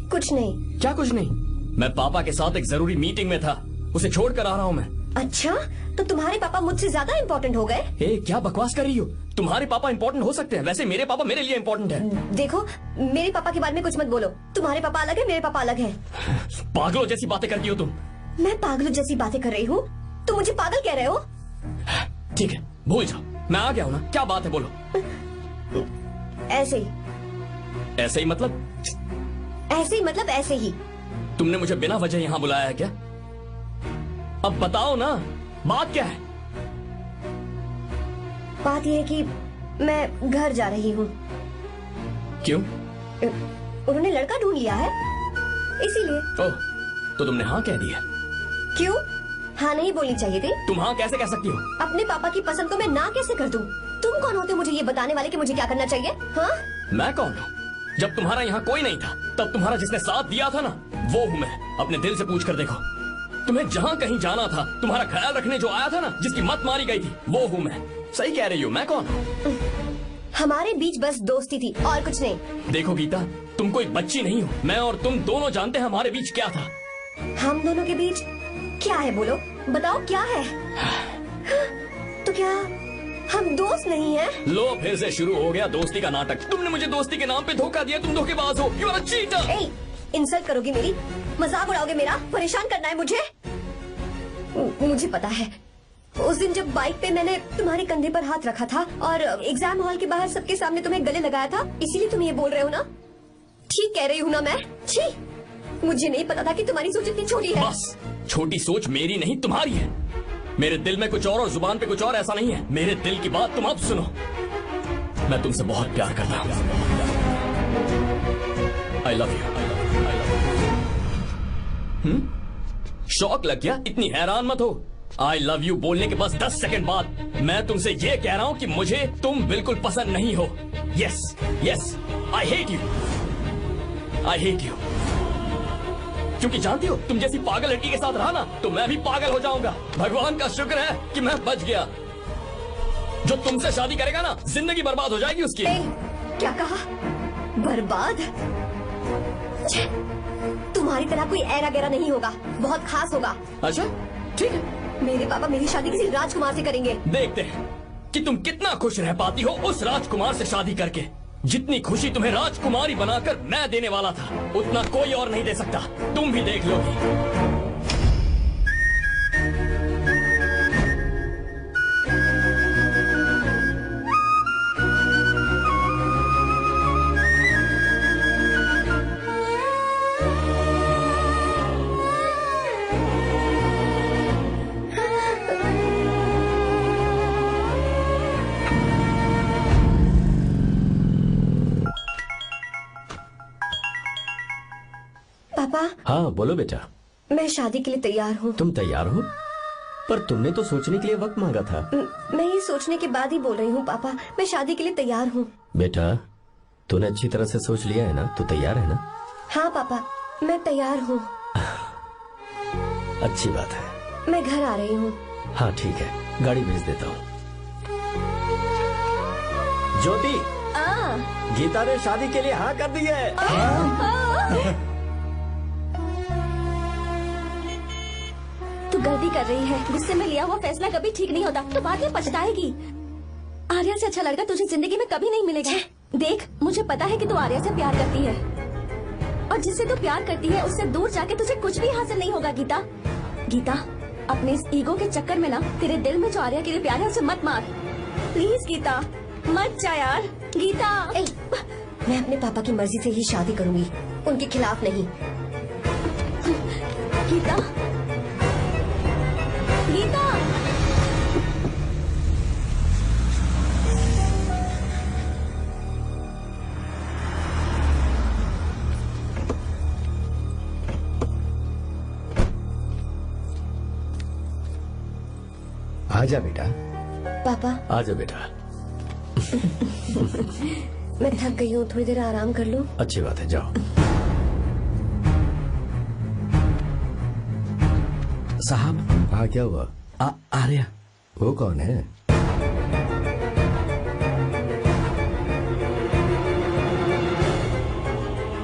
कुछ नहीं। क्या कुछ नहीं? मैं पापा के साथ एक जरूरी मीटिंग में था, उसे छोड़कर आ रहा हूँ मैं। अच्छा, तो तुम्हारे पापा मुझसे ज्यादा इम्पोर्टेंट हो गए? क्या बकवास कर रही हो? तुम्हारे पापा इम्पोर्टेंट हो सकते हैं, वैसे मेरे पापा मेरे लिए इम्पोर्टेंट है। देखो, मेरे पापा के बारे में कुछ मत बोलो। तुम्हारे पापा अलग है, मेरे पापा अलग है। पागलों जैसी बातें करती हो तुम। मैं पागलों जैसी बातें कर रही हूँ? तुम मुझे पागल कह रहे हो? ठीक है, भूल जाओ, मैं आ गया हूँ ना। क्या बात है, बोलो। ऐसे ही। ऐसे ही मतलब? ऐसे ही मतलब ऐसे ही। तुमने मुझे बिना वजह यहाँ बुलाया है क्या? अब बताओ ना, बात क्या है? बात यह है कि मैं घर जा रही हूँ। क्यों? उन्होंने लड़का ढूंढ लिया है, इसीलिए। ओह, तो तुमने हाँ कह दिया? क्यों? हाँ नहीं बोलनी चाहिए थी? तुम हाँ कैसे कह सकती हो? अपने पापा की पसंद को मैं ना कैसे कर दूं? तुम कौन होते हो मुझे ये बताने वाले कि मुझे क्या करना चाहिए? हाँ? मैं कौन हूँ? जब तुम्हारा यहाँ कोई नहीं था, तब तुम्हारा जिसने साथ दिया था ना, वो हूँ मैं। अपने दिल से पूछ कर देखो, तुम्हें जहाँ कहीं जाना था, तुम्हारा ख्याल रखने जो आया था ना, जिसकी मत मारी गई थी, वो हूँ मैं। सही कह रही हो, मैं कौन हूँ? हमारे बीच बस दोस्ती थी और कुछ नहीं। देखो गीता, तुम कोई बच्ची नहीं हो। मैं और तुम दोनों जानते हैं हमारे बीच क्या था। हम दोनों के बीच क्या है? बोलो, बताओ क्या है? तो क्या हम दोस्त नहीं हैं? लो, फिर से शुरू हो गया दोस्ती का नाटक। तुमने मुझे दोस्ती के नाम पे धोखा दिया। तुम धोखेबाज हो। You are a cheater. Insult करोगी मेरी? मजाक उड़ाओगे मेरा? परेशान करना है मुझे? मुझे पता है, उस दिन जब बाइक पे मैंने तुम्हारे कंधे पर हाथ रखा था और एग्जाम हॉल के बाहर सबके सामने तुम्हें गले लगाया था, इसीलिए तुम ये बोल रहे हो ना? ठीक कह रही हूँ ना मैं? छी, मुझे नहीं पता था कि तुम्हारी सोच इतनी छोटी है। बस, छोटी सोच मेरी नहीं तुम्हारी है। मेरे दिल में कुछ और जुबान पे कुछ और, ऐसा नहीं है। मेरे दिल की बात तुम अब सुनो। मैं तुमसे बहुत प्यार करता हूँ। I love you. शौक लग गया? इतनी हैरान मत हो। आई लव यू बोलने के बस 10 सेकंड बाद मैं तुमसे ये कह रहा हूँ कि मुझे तुम बिल्कुल पसंद नहीं हो। Yes yes, I hate you. I hate you. क्योंकि जानती हो, तुम जैसी पागल लड़की के साथ रहा ना, तो मैं भी पागल हो जाऊंगा। भगवान का शुक्र है कि मैं बच गया। जो तुमसे शादी करेगा ना, जिंदगी बर्बाद हो जाएगी उसकी। क्या कहा? बर्बाद? तुम्हारी तरह कोई ऐरा गैरा नहीं होगा, बहुत खास होगा। अच्छा ठीक है, मेरे पापा मेरी शादी किसी राजकुमार से करेंगे। देखते हैं कि तुम कितना खुश रह पाती हो उस राजकुमार से शादी करके। जितनी खुशी तुम्हें राजकुमारी बनाकर मैं देने वाला था, उतना कोई और नहीं दे सकता। तुम भी देख लोगी। हाँ बोलो बेटा। मैं शादी के लिए तैयार हूँ। तुम तैयार हो? पर तुमने तो सोचने के लिए वक्त मांगा था। मैं ये सोचने के बाद ही बोल रही हूँ पापा, मैं शादी के लिए तैयार हूँ। बेटा तूने अच्छी तरह से सोच लिया है ना? तू तैयार है ना? हाँ पापा, मैं तैयार हूँ। अच्छी बात है। मैं घर आ रही हूँ। हाँ ठीक है, गाड़ी भेज देता हूँ। ज्योति, गीता ने शादी के लिए हाँ कर दी है। तू गलती कर रही है। गुस्से में लिया हुआ फैसला कभी ठीक नहीं होता, तो बाद में पछताएगी। आर्या से अच्छा लड़का तुझे जिंदगी में कभी नहीं मिलेगा। देख, मुझे पता है कि तू आर्या से प्यार करती है, और जिससे तू प्यार करती है उससे दूर जाके तुझे कुछ भी हासिल नहीं होगा। गीता, गीता, अपने इस ईगो के चक्कर में ना तेरे दिल में जो आर्या के लिए प्यार है उसे मत मार। प्लीज गीता, मत जा यार। गीता, मैं अपने पापा की मर्जी से ही शादी करूंगी, उनके खिलाफ नहीं। गीता, गीता। आजा बेटा। पापा। आजा बेटा। मैं थक गई हूँ, थोड़ी देर आराम कर लूँ। अच्छी बात है, जाओ। साहब। हाँ क्या हुआ? आर्या। वो कौन है?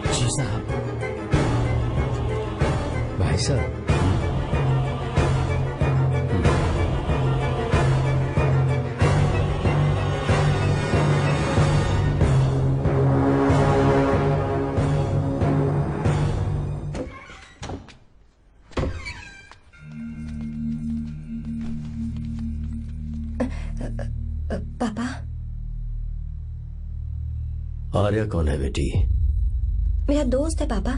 जी साहब। भाई साहब। पापा। आर्या कौन है बेटी? मेरा दोस्त है पापा।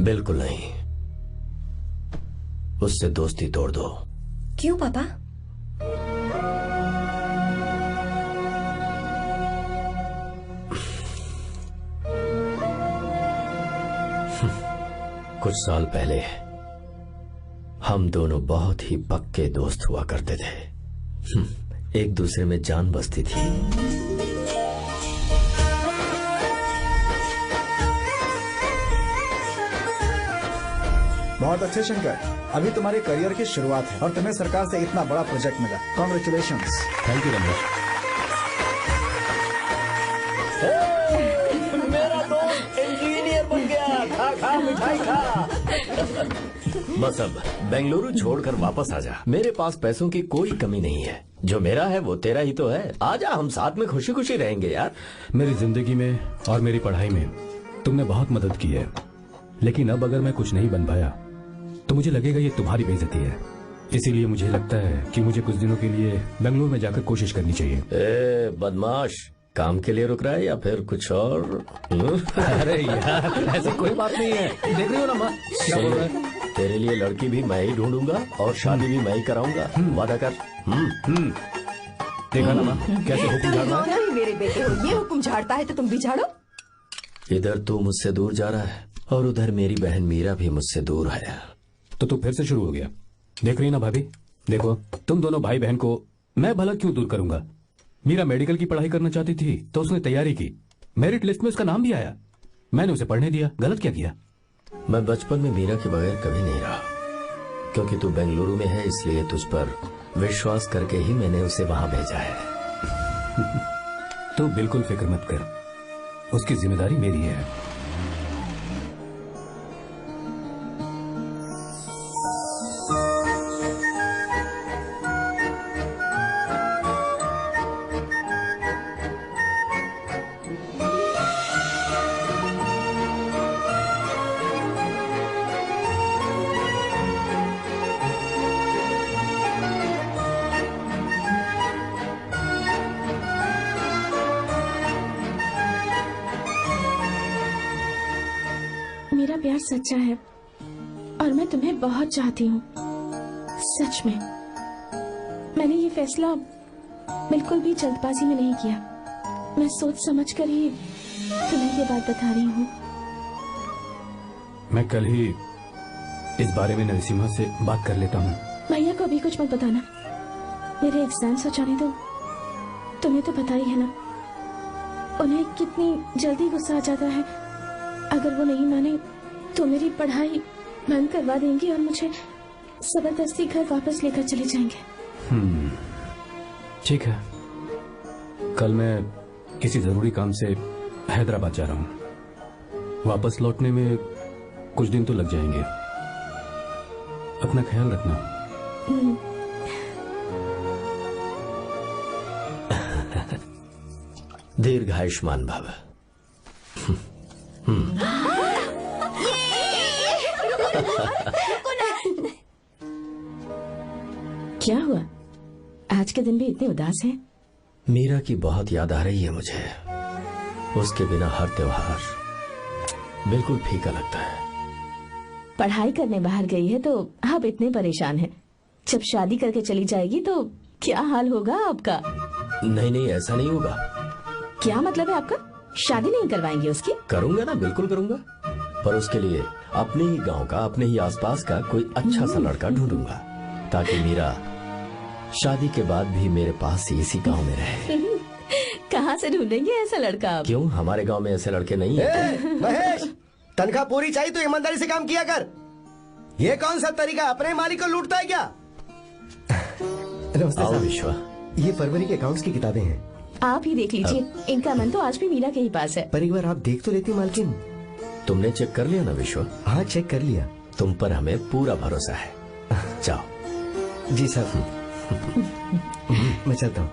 बिल्कुल नहीं, उससे दोस्ती तोड़ दो। क्यों पापा? कुछ साल पहले हम दोनों बहुत ही पक्के दोस्त हुआ करते थे। एक दूसरे में जान बसती थी। बहुत अच्छे शंकर, अभी तुम्हारे करियर की शुरुआत है और तुम्हें सरकार से इतना बड़ा प्रोजेक्ट मिला। कॉन्ग्रेचुलेशंस। Thank you Ramesh. मेरा दोस्त इंजीनियर बन गया। खा खा मिठाई खा। बस अब बेंगलुरु छोड़कर वापस आ जा। मेरे पास पैसों की कोई कमी नहीं है। जो मेरा है वो तेरा ही तो है। आजा, हम साथ में खुशी खुशी रहेंगे यार। मेरी जिंदगी में और मेरी पढ़ाई में तुमने बहुत मदद की है, लेकिन अब अगर मैं कुछ नहीं बन पाया तो मुझे लगेगा ये तुम्हारी बेइज्जती है। इसीलिए मुझे लगता है कि मुझे कुछ दिनों के लिए बेंगलुरु में जाकर कोशिश करनी चाहिए। ए बदमाश, काम के लिए रुक रहा है या फिर कुछ और? अरे यार, ऐसी कोई बात नहीं है। देख रही हो ना माँ क्या बोल रहा है? तेरे लिए लड़की भी मैं ही ढूंढूंगा और शादी भी मैं ही कराऊंगा। वादा कर। देखा ना माँ कैसे हुक्म झाड़ रहा है? मेरे बेटे हो, ये हुक्म झाड़ता है तो तुम भी झाड़ो। इधर तू मुझसे दूर जा रहा है और उधर मेरी बहन मीरा भी मुझसे दूर है। तो तू फिर से शुरू हो गया। देख रही ना भाभी, देखो तुम दोनों भाई बहन को मैं भला क्यों दूर करूंगा। मीरा मेडिकल की पढ़ाई करना चाहती थी तो उसने तैयारी की, मेरिट लिस्ट में उसका नाम भी आया, मैंने उसे पढ़ने दिया। गलत क्या किया? मैं बचपन में मीरा के बगैर कभी नहीं रहा, क्योंकि तू बेंगलुरु में है इसलिए तुझ पर विश्वास करके ही मैंने उसे वहां भेजा है। तू बिल्कुल फिक्र मत कर, उसकी जिम्मेदारी मेरी है। मेरा प्यार सच्चा है और मैं तुम्हें बहुत चाहती हूँ, सच में। मैंने ये फैसला बिल्कुल भी जल्दबाजी में नहीं किया। मैं सोच समझ कर ही तुम्हें ये बात बता रही हूँ। मैं कल ही इस बारे में नरसिम्हा से बात कर लेता हूँ। भैया को अभी कुछ मत बताना, मेरे एग्जाम्स हो जाने दो। तुम्हें तो पता ही है ना उन्हें कितनी जल्दी गुस्सा आ जाता है। अगर वो नहीं माने तो मेरी पढ़ाई बंद करवा देंगे और मुझे जबरदस्ती घर वापस लेकर चले जाएंगे। ठीक है, कल मैं किसी जरूरी काम से हैदराबाद जा रहा हूँ। वापस लौटने में कुछ दिन तो लग जाएंगे। अपना ख्याल रखना। दीर्घायुष्मान भव। क्या हुआ, आज के दिन भी इतने उदास हैं? मीरा की बहुत याद आ रही है मुझे। उसके बिना हर त्योहार बिल्कुल फीका लगता है। पढ़ाई करने बाहर गई है तो अब इतने परेशान है, जब शादी करके चली जाएगी तो क्या हाल होगा आपका? नहीं नहीं, ऐसा नहीं होगा। क्या मतलब है आपका? शादी नहीं करवाएंगे उसकी? करूंगा ना, बिल्कुल करूंगा, पर उसके लिए अपने ही गांव का, अपने ही आसपास का कोई अच्छा सा लड़का ढूंढूंगा ताकि मीरा शादी के बाद भी मेरे पास ही इसी गांव में रहे। कहाँ से ढूंढेंगे ऐसा लड़का आप? क्यों, हमारे गांव में ऐसे लड़के नहीं हैं? महेश, तनख्वाह पूरी चाहिए तो ईमानदारी से काम किया कर। ये कौन सा तरीका, अपने मालिक को लूटता है क्या? आओ विश्वा, ये फरवरी के अकाउंट्स की किताबें हैं। आप ही देख लीजिए, इनका मन तो आज भी मीरा के ही पास है। पर एक बार आप देख तो लेती मालकिन। तुमने चेक कर लिया ना विश्वा? हाँ, चेक कर लिया। तुम पर हमें पूरा भरोसा है। जाओ। जी साहब। मैं चलता हूँ।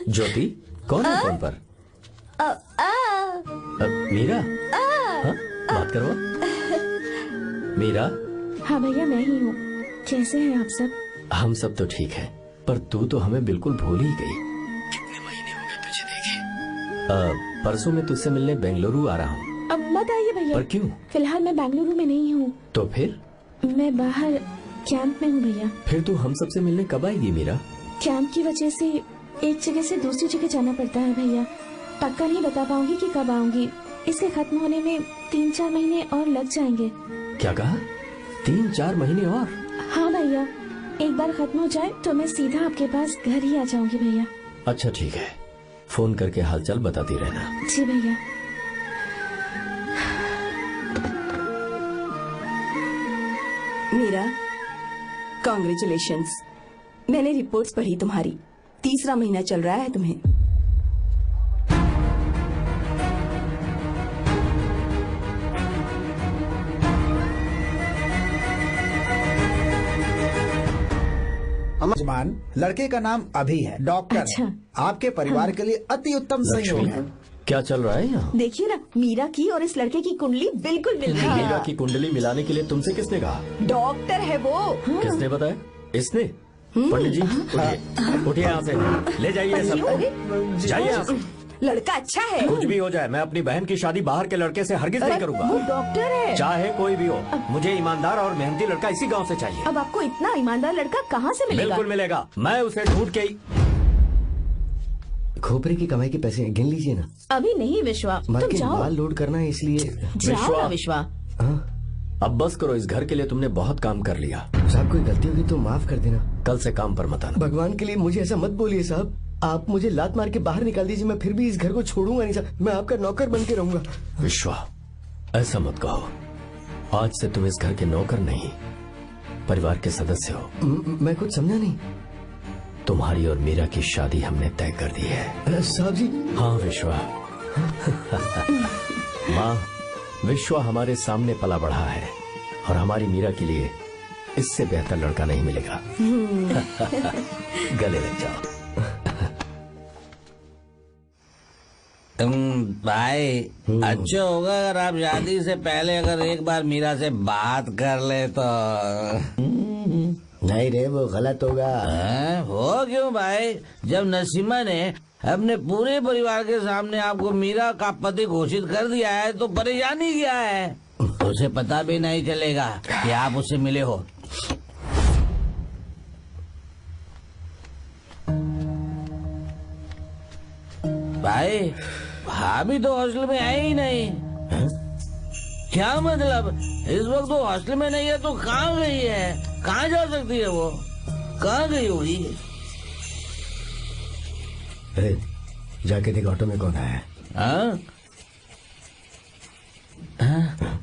ज्योति, कौन है फोन पर? मीरा? हाँ? बात करो। मीरा? हाँ भैया, मैं ही हूँ। कैसे हैं आप सब? हम सब तो ठीक है, पर तू तो हमें बिल्कुल भूल ही गई। कितने महीने हो गए तुझे देखे। परसों मैं तुझसे मिलने बेंगलुरु आ रहा हूँ। अब मत आइए भैया। पर क्यों? फिलहाल मैं बेंगलुरु में नहीं हूँ। तो फिर? मैं बाहर कैंप में हूँ भैया। फिर तू हम सबसे मिलने कब आएगी मीरा? कैंप की वजह से एक जगह से दूसरी जगह जाना पड़ता है भैया। पक्का नहीं बता पाऊंगी कि कब आऊंगी। इसके खत्म होने में 3-4 महीने और लग जाएंगे। क्या कहा? 3-4 महीने और? हाँ भैया, एक बार खत्म हो जाए तो मैं सीधा आपके पास घर ही आ जाऊंगी भैया। अच्छा ठीक है, फोन करके हालचाल बताती रहना। जी भैया। मीरा, कॉन्ग्रेचुलेशंस। मैंने रिपोर्ट्स पढ़ी तुम्हारी। 3रा महीना चल रहा है तुम्हें। जमान, लड़के का नाम अभी है, डॉक्टर। अच्छा। आपके परिवार के लिए अति उत्तम संयोग है। क्या चल रहा है यहाँ? देखिए ना, मीरा की और इस लड़के की कुंडली बिल्कुल मिल रही है। मीरा की कुंडली मिलाने के लिए तुमसे किसने कहा? डॉक्टर है वो। किसने बताया? इसने? पंडित जी, उठिए, उठिए यहाँ से, ले जाइए सब, जाइए यहाँ से। लड़का अच्छा है। कुछ भी हो जाए, मैं अपनी बहन की शादी बाहर के लड़के से हरगिज नहीं करूंगा। वो डॉक्टर है। चाहे कोई भी हो, मुझे ईमानदार और मेहनती लड़का इसी गांव से चाहिए। अब आपको इतना ईमानदार लड़का कहाँ से मिलेगा? बिल्कुल मिलेगा, मैं उसे ढूंढ के ही। खोपरे की कमाई के पैसे गिन लीजिए ना। अभी नहीं विश्वा, तुम मालकिन, जाओ। माल लोड करना है इसलिए। जाओ ना विश्वा। अब बस करो, इस घर के लिए तुमने बहुत काम कर लिया। साहब, कोई गलती होगी तो माफ कर देना। कल से काम पर मत आना। भगवान के लिए मुझे ऐसा मत बोलिए साहब। आप मुझे लात मार के बाहर निकाल दीजिए, मैं फिर भी इस घर को छोड़ूंगा नहीं साहब। मैं आपका नौकर बन के रहूंगा। विश्वा, ऐसा मत कहो। आज से तुम इस घर के नौकर नहीं, परिवार के सदस्य हो। मैं कुछ समझा नहीं। तुम्हारी और मीरा की शादी हमने तय कर दी है। साहब जी। हाँ विश्वा। माँ, विश्वा हमारे सामने पला बढ़ा है और हमारी मीरा के लिए इससे बेहतर लड़का नहीं मिलेगा। गले लग जाओ। भाई, अच्छा होगा अगर आप शादी से पहले अगर एक बार मीरा से बात कर ले तो। नहीं रे, वो गलत होगा। हो क्यों भाई? जब नसीमा ने अपने पूरे परिवार के सामने आपको मीरा का पति घोषित कर दिया है तो परेशानी क्या है? उसे पता भी नहीं चलेगा कि आप उससे मिले हो। भाई भाभी तो हॉस्टल में है ही नहीं। क्या मतलब? इस वक्त वो हॉस्टल में नहीं है तो कहाँ गई है? कहाँ जा सकती है वो? कहाँ गई हुई? जाके देख ऑटो में कौन आया है। हाँ? हाँ?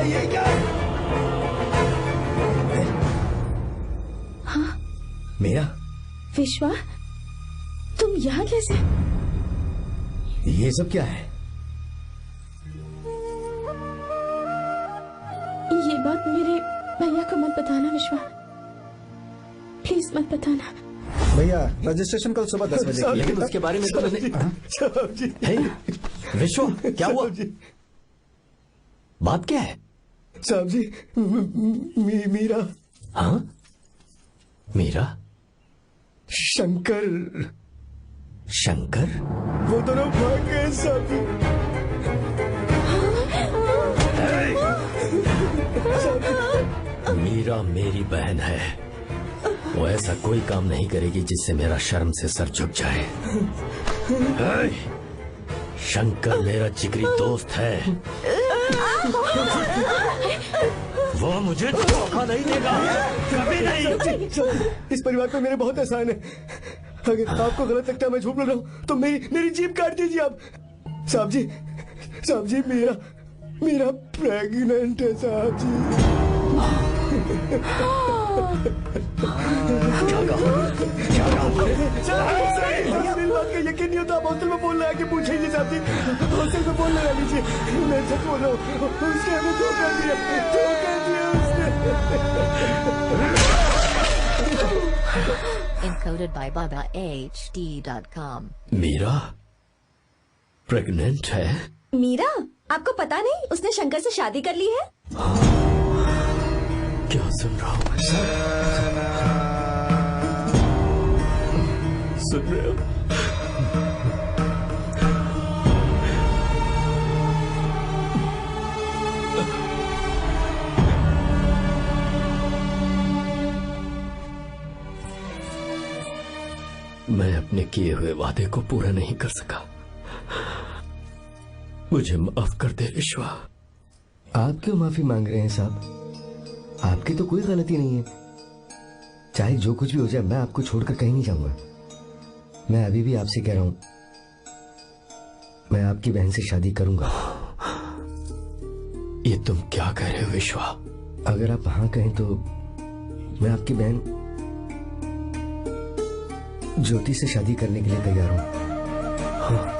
ये क्या? मेरा विश्वा, तुम यहाँ कैसे? ये सब क्या है? ये बात मेरे भैया को मत बताना विश्वा, प्लीज मत बताना। भैया रजिस्ट्रेशन कल सुबह 10 बजे। लेकिन उसके बारे में तो मैंने विश्व क्या हुआ? बात क्या है? साहब जी मीरा। हाँ मीरा? शंकर। शंकर? वो दोनों भाग गए साहब जी। मीरा मेरी बहन है, वो ऐसा कोई काम नहीं करेगी जिससे मेरा शर्म से सर झुक जाए। शंकर मेरा जिगरी दोस्त है, वो मुझे धोखा नहीं देगा, कभी नहीं। इस परिवार पे मेरे बहुत एहसान है, अगर आपको गलत लगता है मैं झूठ बोल रहा हूँ तो मेरी जीभ काट दीजिए आप। साहब जी मेरा प्रेग्नेंट है साहब जी। मेरी बात का यकीन नहीं होता, आप हॉस्टल में बोल रहे हैं कि पूछेंगे साहब जी, हॉस्टल में बोल रहे लीजिए, मैं सच बोल रहा हूँ, उसने हमें धोखा दिया Encoded by BabaHD.com. Meera pregnant है? मीरा, आपको पता नहीं उसने शंकर से शादी कर ली है? क्या सुन रहा हूँ? सुन रहे हो? मैं अपने किए हुए वादे को पूरा नहीं कर सका, मुझे माफ कर दे विश्वा। आप क्यों माफी मांग रहे हैं साहब? आपकी तो कोई गलती नहीं है, चाहे जो कुछ भी हो जाए मैं आपको छोड़कर कहीं नहीं जाऊंगा। मैं अभी भी आपसे कह रहा हूं, मैं आपकी बहन से शादी करूंगा। ये तुम क्या कह रहे हो विश्वा? अगर आप हाँ कहें तो मैं आपकी बहन ज्योति से शादी करने के लिए तैयार हूं। हाँ।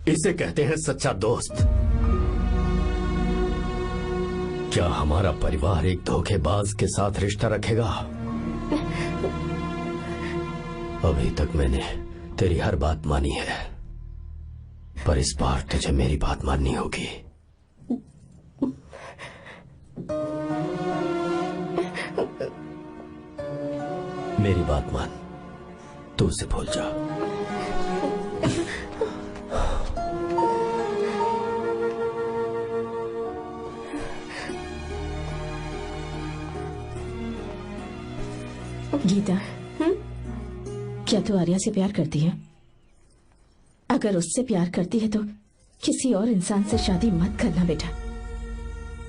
इसे कहते हैं सच्चा दोस्त। क्या हमारा परिवार एक धोखेबाज के साथ रिश्ता रखेगा? अभी तक मैंने तेरी हर बात मानी है, पर इस बार तुझे मेरी बात माननी होगी। मेरी बात मान, तू उसे भूल जा। गीता, क्या तू आर्या से प्यार करती है? अगर उससे प्यार करती है तो किसी और इंसान से शादी मत करना बेटा।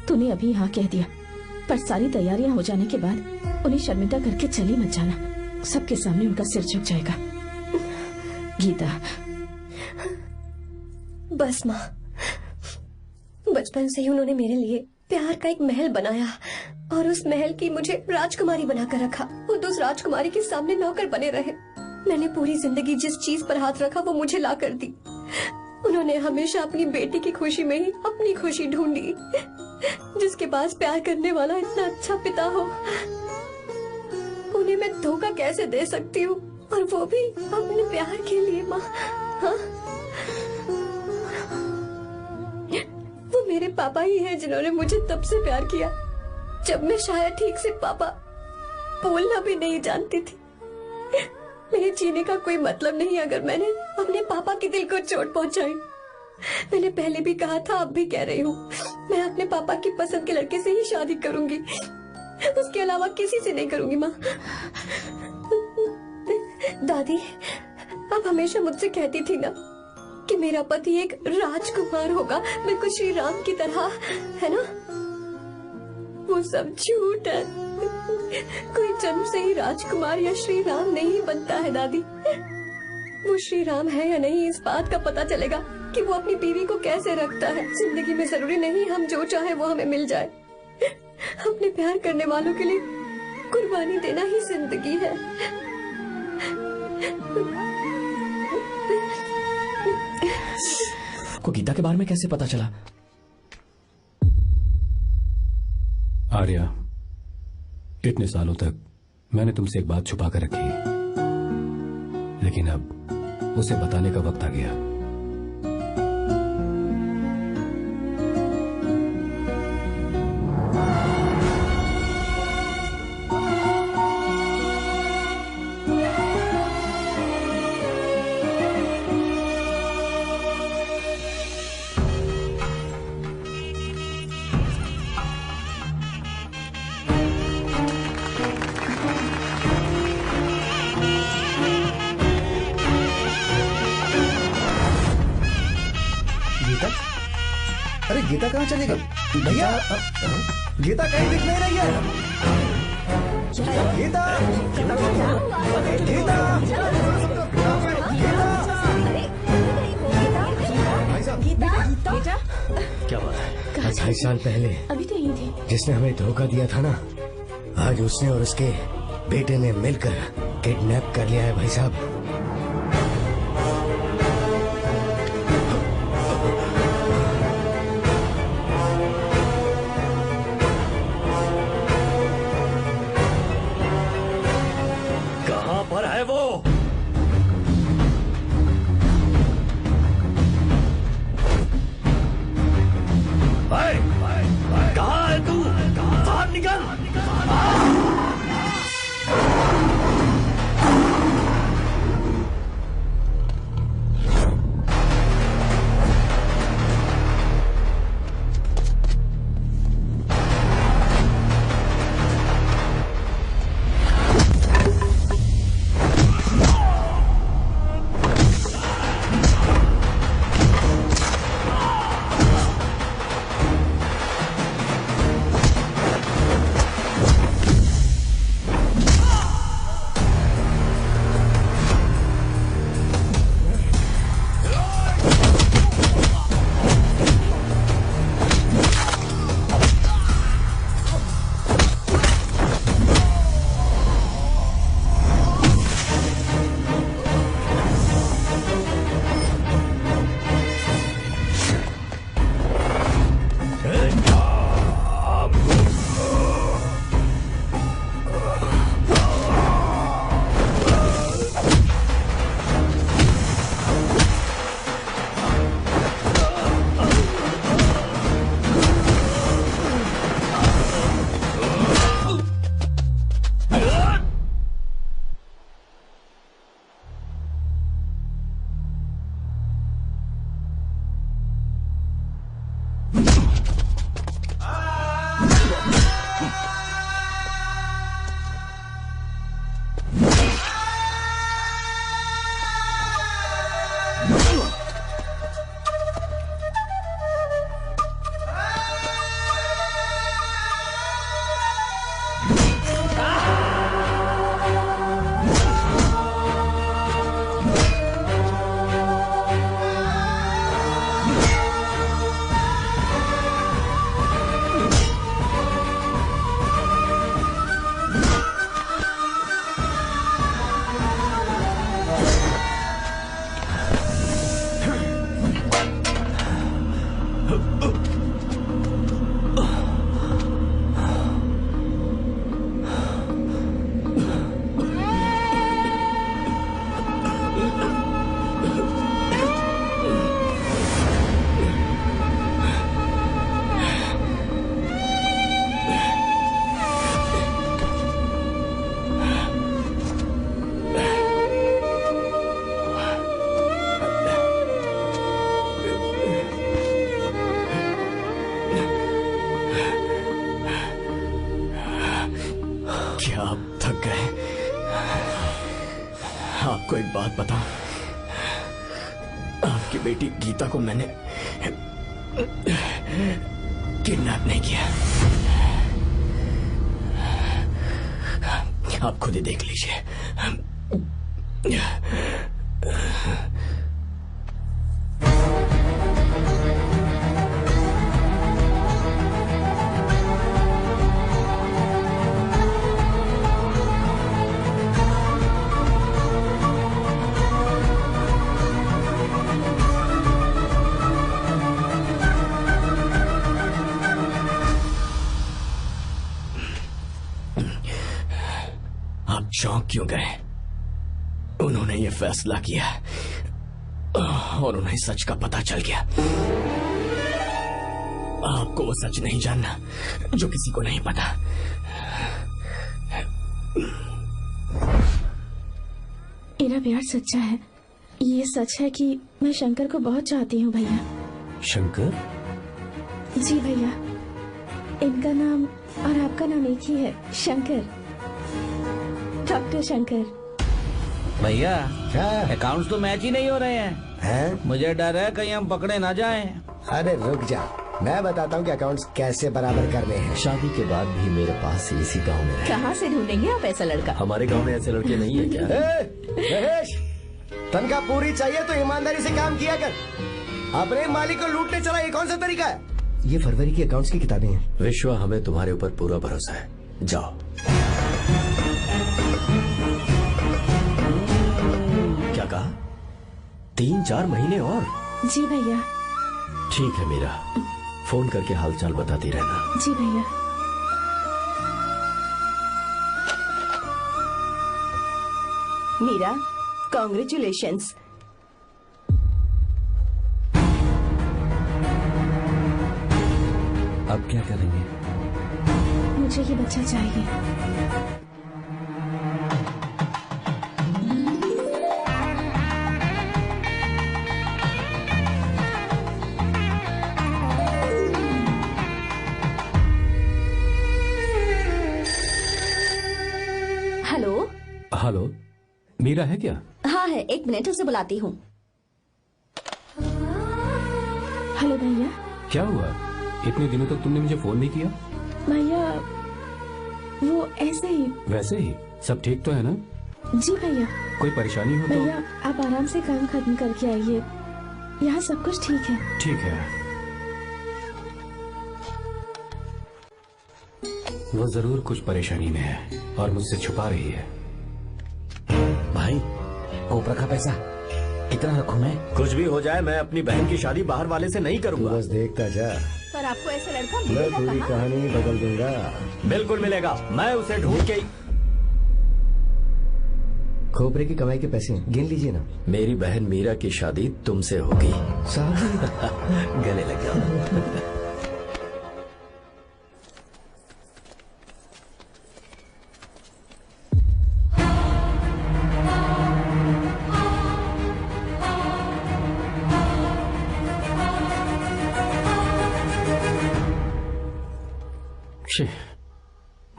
तूने अभी हाँ कह दिया, पर सारी तैयारियां हो जाने के बाद उन्हें शर्मिंदा करके चली मत जाना, सबके सामने उनका सिर झुक जाएगा। गीता। बस माँ, बचपन से ही उन्होंने मेरे लिए प्यार का एक महल बनाया और उस महल की मुझे राजकुमारी बनाकर रखा। वो उस राजकुमारी के सामने नौकर बने रहे। मैंने पूरी जिंदगी जिस चीज पर हाथ रखा वो मुझे ला कर दी। उन्होंने हमेशा अपनी बेटी की खुशी में ही अपनी खुशी ढूंढी। जिसके पास प्यार करने वाला इतना अच्छा पिता हो, उन्हें मैं धोखा कैसे दे सकती हूँ, और वो भी अपने प्यार के लिए। माँ, हाँ? वो मेरे पापा ही हैं जिन्होंने मुझे तब से प्यार किया जब मैं शायद ठीक से पापा बोलना भी नहीं जानती थी। मेरे जीने का कोई मतलब नहीं अगर मैंने अपने पापा के दिल को चोट पहुंचाई। मैंने पहले भी कहा था, अब भी कह रही हूँ, मैं अपने पापा की पसंद के लड़के से ही शादी करूंगी, उसके अलावा किसी से नहीं करूंगी। माँ, दादी आप हमेशा मुझसे कहती थी ना कि मेरा पति एक राजकुमार होगा, बिल्कुल श्री राम की तरह, है ना? वो सब झूठ है। कोई जन्म से ही राजकुमार या श्री राम नहीं बनता है दादी। वो श्री राम है या नहीं, इस बात का पता चलेगा कि वो अपनी बीवी को कैसे रखता है। जिंदगी में जरूरी नहीं हम जो चाहे वो हमें मिल जाए। अपने प्यार करने वालों के लिए कुर्बानी देना ही जिंदगी है। को गीता के बारे में कैसे पता चला? आर्या, इतने सालों तक मैंने तुमसे एक बात छुपा कर रखी, लेकिन अब उसे बताने का वक्त आ गया। अरे गीता कहाँ चली गई? भैया, गीता कहीं दिख नहीं रही है। गीता, गीता, बेटा, क्या बात है? 2.5 साल पहले अभी तो यही थे। जिसने हमें धोखा दिया था ना, आज उसने और उसके बेटे ने मिलकर किडनैप कर लिया है भाई साहब। कहां पर है वो? कहाँ है तू? बाहर निकल! क्या आप थक गए? आपको एक बात बताऊं, आपकी बेटी गीता को मैंने किडनैप नहीं किया। आप खुद ही देख लीजिए। चौंक क्यों गए? उन्होंने ये फैसला किया और उन्हें सच का पता चल गया। आपको वो सच नहीं जानना जो किसी को नहीं पता। मेरा प्यार सच्चा है। ये सच है कि मैं शंकर को बहुत चाहती हूँ भैया। शंकर? जी भैया, इनका नाम और आपका नाम एक ही है, शंकर, डॉक्टर शंकर। भैया क्या? अकाउंट्स तो मैच ही नहीं हो रहे हैं। मुझे डर है कहीं हम पकड़े ना जाएं। अरे रुक जा, मैं बताता हूँ कि अकाउंट्स कैसे बराबर करने हैं। शादी के बाद भी मेरे पास इसी गांव में रहे। कहाँ से ढूंढेंगे आप ऐसा लड़का? हमारे गांव में ऐसे लड़के नहीं है क्या? महेश, तनख्वाह पूरी चाहिए तो ईमानदारी से काम किया कर। अपने मालिक को लूटने चला, ये कौन सा तरीका है? ये फरवरी की अकाउंट्स की किताबें हैं। विश्व, हमें तुम्हारे ऊपर पूरा भरोसा है। जाओ। क्या कहा? 3-4 महीने और? जी भैया। ठीक है मीरा, फोन करके हालचाल बताती रहना। जी भैया। मीरा, कॉन्ग्रेचुलेशंस। अब क्या करेंगे? मुझे ये बच्चा चाहिए। हेलो। हेलो, मीरा है क्या? हाँ है, 1 मिनट उसे बुलाती हूँ। हेलो भैया। क्या हुआ? इतने दिनों तक तुमने मुझे फोन नहीं किया? भैया वो ऐसे ही। वैसे ही? सब ठीक तो है ना? जी भैया। कोई परेशानी हो तो? भैया आप आराम से काम खत्म करके आइए, यहाँ सब कुछ ठीक है। ठीक है। वो जरूर कुछ परेशानी में है और मुझसे छुपा रही है। भाई, कोपरा का पैसा कितना रखूं मैं? कुछ भी हो जाए, मैं अपनी बहन की शादी बाहर वाले से नहीं करूंगा। बस देखता जा, पर आपको ऐसा लड़का मैं मिलेगा पूरी कहाँ? कहानी बदल दूंगा। बिल्कुल मिलेगा, मैं उसे ढूंढ के। खोपरे की कमाई के पैसे गिन लीजिए ना। मेरी बहन मीरा की शादी तुमसे होगी। गले लग जाओ।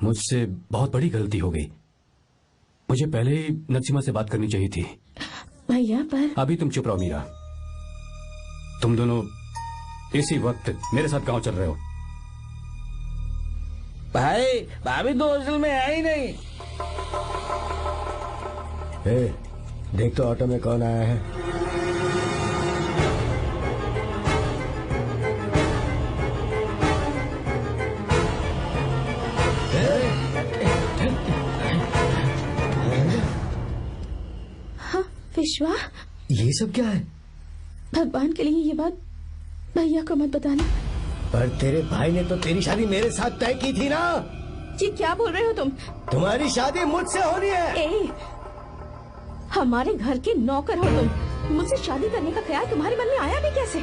मुझसे बहुत बड़ी गलती हो गई। मुझे पहले ही नरसिम्हा से बात करनी चाहिए थी। भैया पर अभी तुम चुप रहो मीरा। तुम दोनों इसी वक्त मेरे साथ गांव चल रहे हो। भाई, भाभी तो हॉस्टल में है ही नहीं। देख तो ऑटो में कौन आया है। विश्वा, ये सब क्या है? भगवान के लिए ये बात भैया को मत बताना। पर तेरे भाई ने तो तेरी शादी मेरे साथ तय की थी ना। जी क्या बोल रहे हो तुम? तुम्हारी शादी मुझसे होनी है। ए, हमारे घर के नौकर हो तुम, मुझसे शादी करने का ख्याल तुम्हारे मन में आया भी कैसे?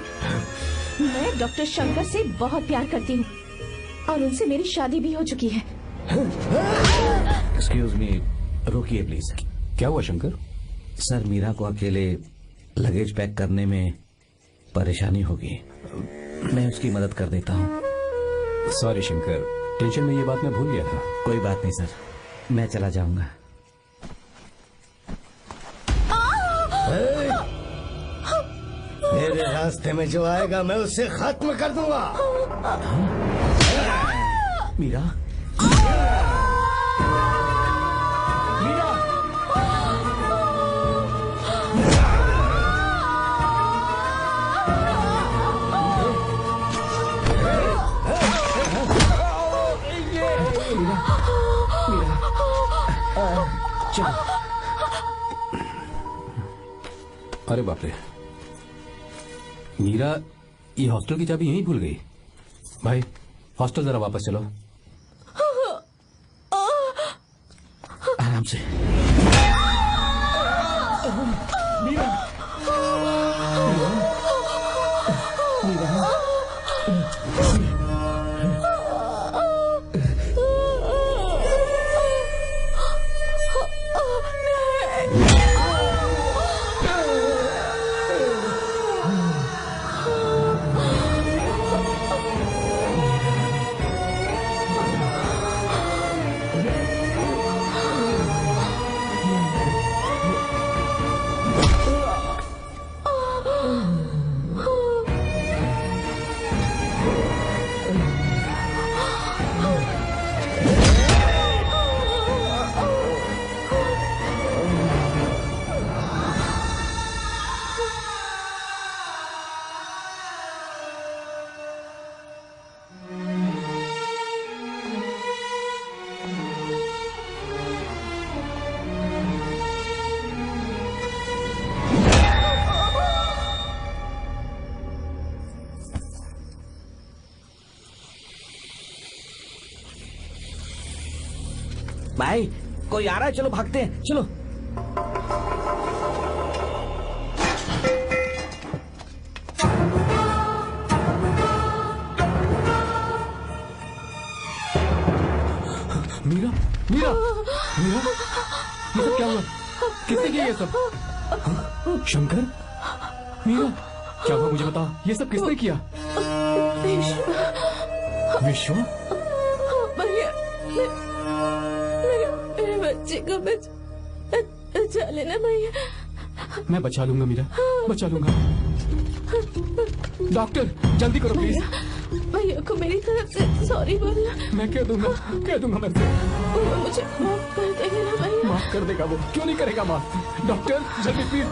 मैं डॉक्टर शंकर से बहुत प्यार करती हूँ और उनसे मेरी शादी भी हो चुकी है। एक्सक्यूज मी, रोकिए प्लीज। क्या हुआ शंकर? सर, मीरा को अकेले लगेज पैक करने में परेशानी होगी, मैं उसकी मदद कर देता हूँ। सॉरी शंकर, टेंशन में ये बात मैं भूल गया था। कोई बात नहीं सर। मैं चला जाऊंगा। मेरे रास्ते में जो आएगा मैं उसे खत्म कर दूंगा। मीरा, अरे बाप रे, मीरा ये हॉस्टल की चाबी यहीं भूल गई। भाई हॉस्टल जरा वापस चलो। आराम से। मीरा, भाई कोई आ रहा है, चलो भागते हैं, चलो। मीरा, मीरा, मीरा, ये सब क्या हुआ? किसने किया ये सब? हाँ? शंकर, मीरा, क्या हुआ मुझे बताओ, ये सब किसने किया? विश्व? भैया, मेरे बच्चे को बचा लेना भैया। मैं बचा लूंगा मीरा, बचा लूंगा। डॉक्टर जल्दी करो प्लीज। भैया को मेरी तरफ से सॉरी बोलना। मैं कह दूंगा मैं से। वो मुझे माफ कर देगा ना भैया। माफ कर देगा वो, क्यों नहीं करेगा माफ? डॉक्टर जल्दी प्लीज।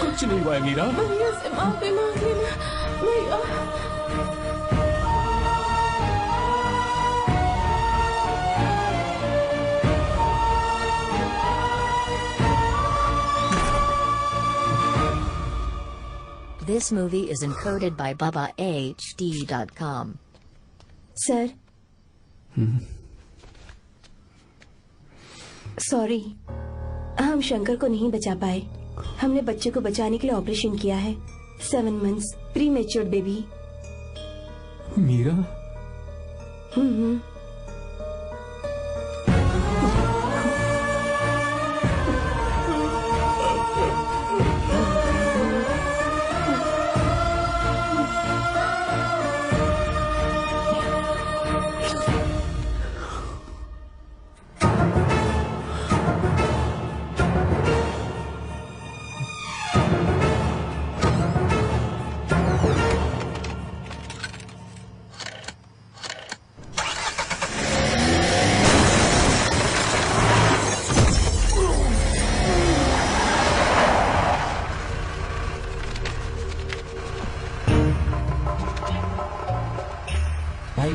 कुछ नहीं हुआ है मीरा। भैया से माफी मांग लेना भैया। This movie is encoded by BabaHD.com. Sir, sorry, हम शंकर को नहीं बचा पाए। हमने बच्चे को बचाने के लिए ऑपरेशन किया है। 7 months premature baby. Meera,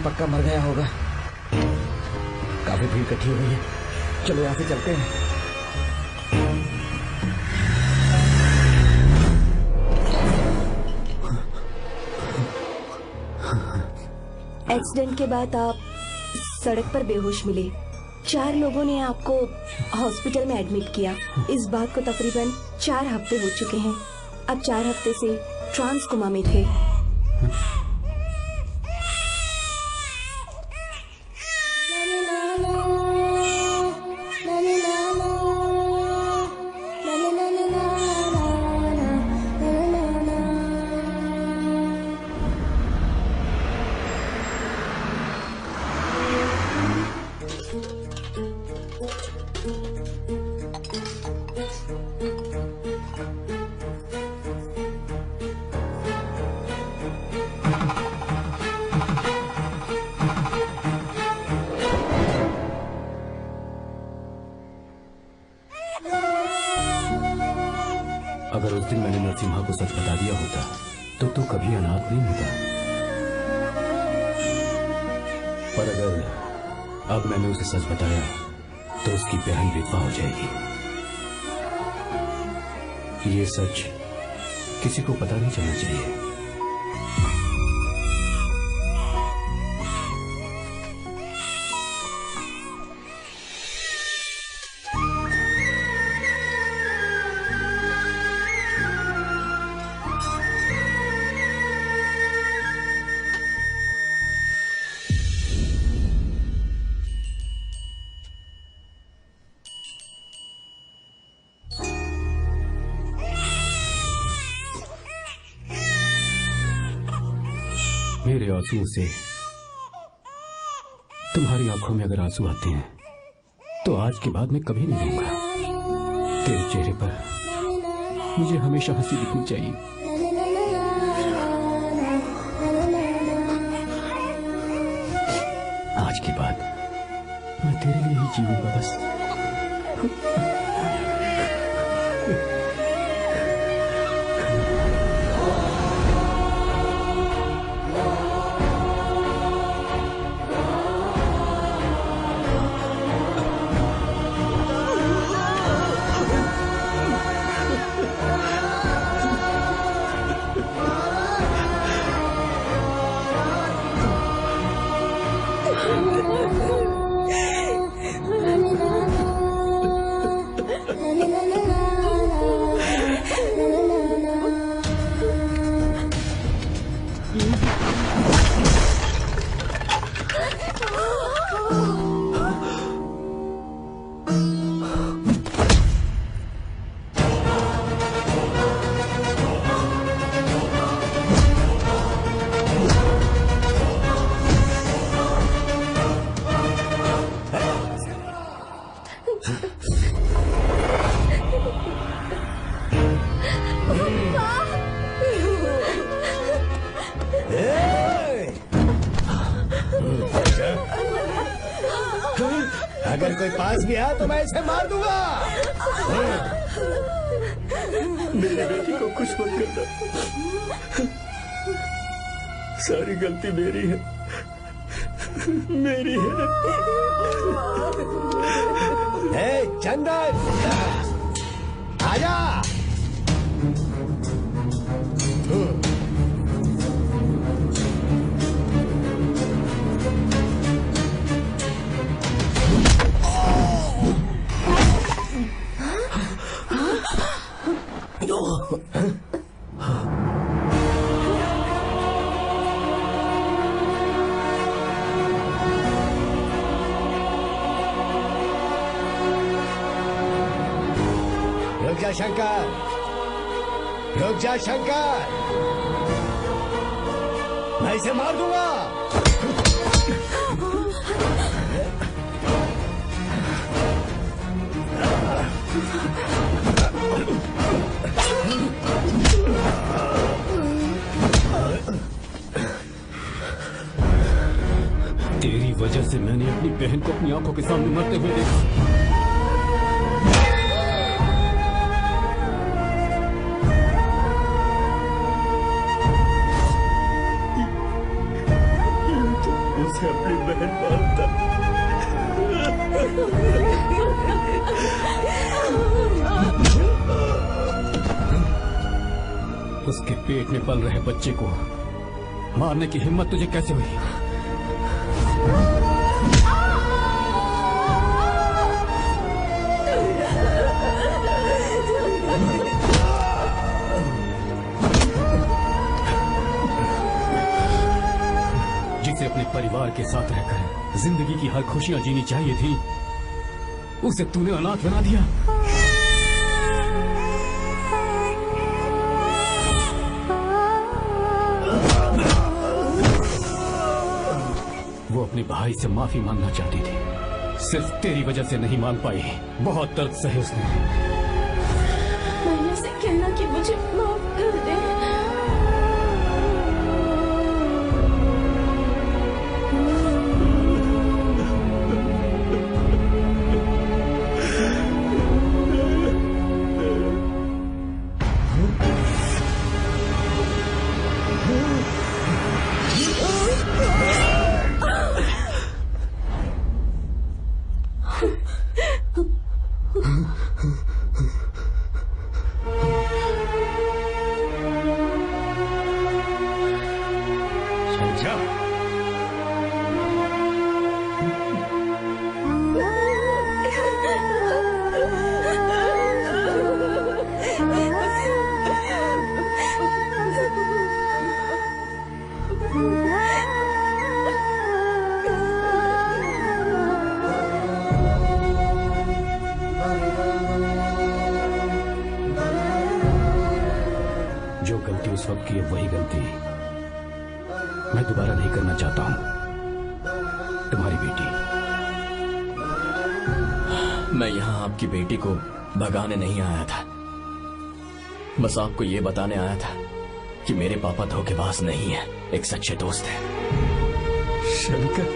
पक्का मर गया होगा। काफी भीड़ इकट्ठी हो गई है, चलो यहाँ से चलते हैं। एक्सीडेंट के बाद आप सड़क पर बेहोश मिले। 4 लोगों ने आपको हॉस्पिटल में एडमिट किया। इस बात को तकरीबन 4 हफ्ते हो चुके हैं। अब 4 हफ्ते से ट्रांस कोमा में थे। अगर उस दिन मैंने नरसिम्हा को सच बता दिया होता तो तू कभी अनाथ नहीं होता। पर अगर अब मैंने उसे सच बताया तो उसकी बहन विधवा हो जाएगी। ये सच किसी को पता नहीं चलना चाहिए। मेरे आंसुओं से तुम्हारी आंखों में अगर आंसू आते हैं तो आज के बाद मैं कभी नहीं रहूंगा। तेरे चेहरे पर मुझे हमेशा हंसी दिखनी चाहिए। आज के बाद मैं तेरे लिए ही जीऊंगा बस। अगर कोई पास भी आया तो मैं इसे मार दूंगा। मेरी बेटी को कुछ मत करना। सारी गलती मेरी है, मेरी है। चंदन आजा। रुक जा शंकर, रुक जा शंकर, मैं इसे मार दूंगा। तेरी वजह से मैंने अपनी बहन को अपनी आंखों के सामने मरते हुए देखा। उसे अपनी बहन मानता। उसके पेट में पल रहे बच्चे को मारने की हिम्मत तुझे कैसे हुई? जिसे अपने परिवार के साथ रहकर जिंदगी की हर खुशियां जीनी चाहिए थी, उसे तूने अनाथ बना दिया। वो अपने भाई से माफी मांगना चाहती थी, सिर्फ तेरी वजह से नहीं मान पाई। बहुत दर्द सहे उसने। मैंने से कहना कि मुझे माफ कर दे। की है वही गलती मैं दोबारा नहीं करना चाहता हूं। तुम्हारी बेटी। मैं यहाँ आपकी बेटी को भगाने नहीं आया था, बस आपको ये बताने आया था कि मेरे पापा धोखेबाज नहीं है, एक सच्चे दोस्त है। Shankar,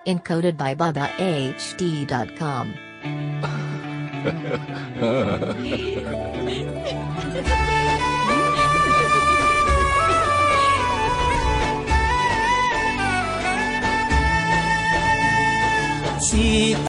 Encoded by BabaHD.com. See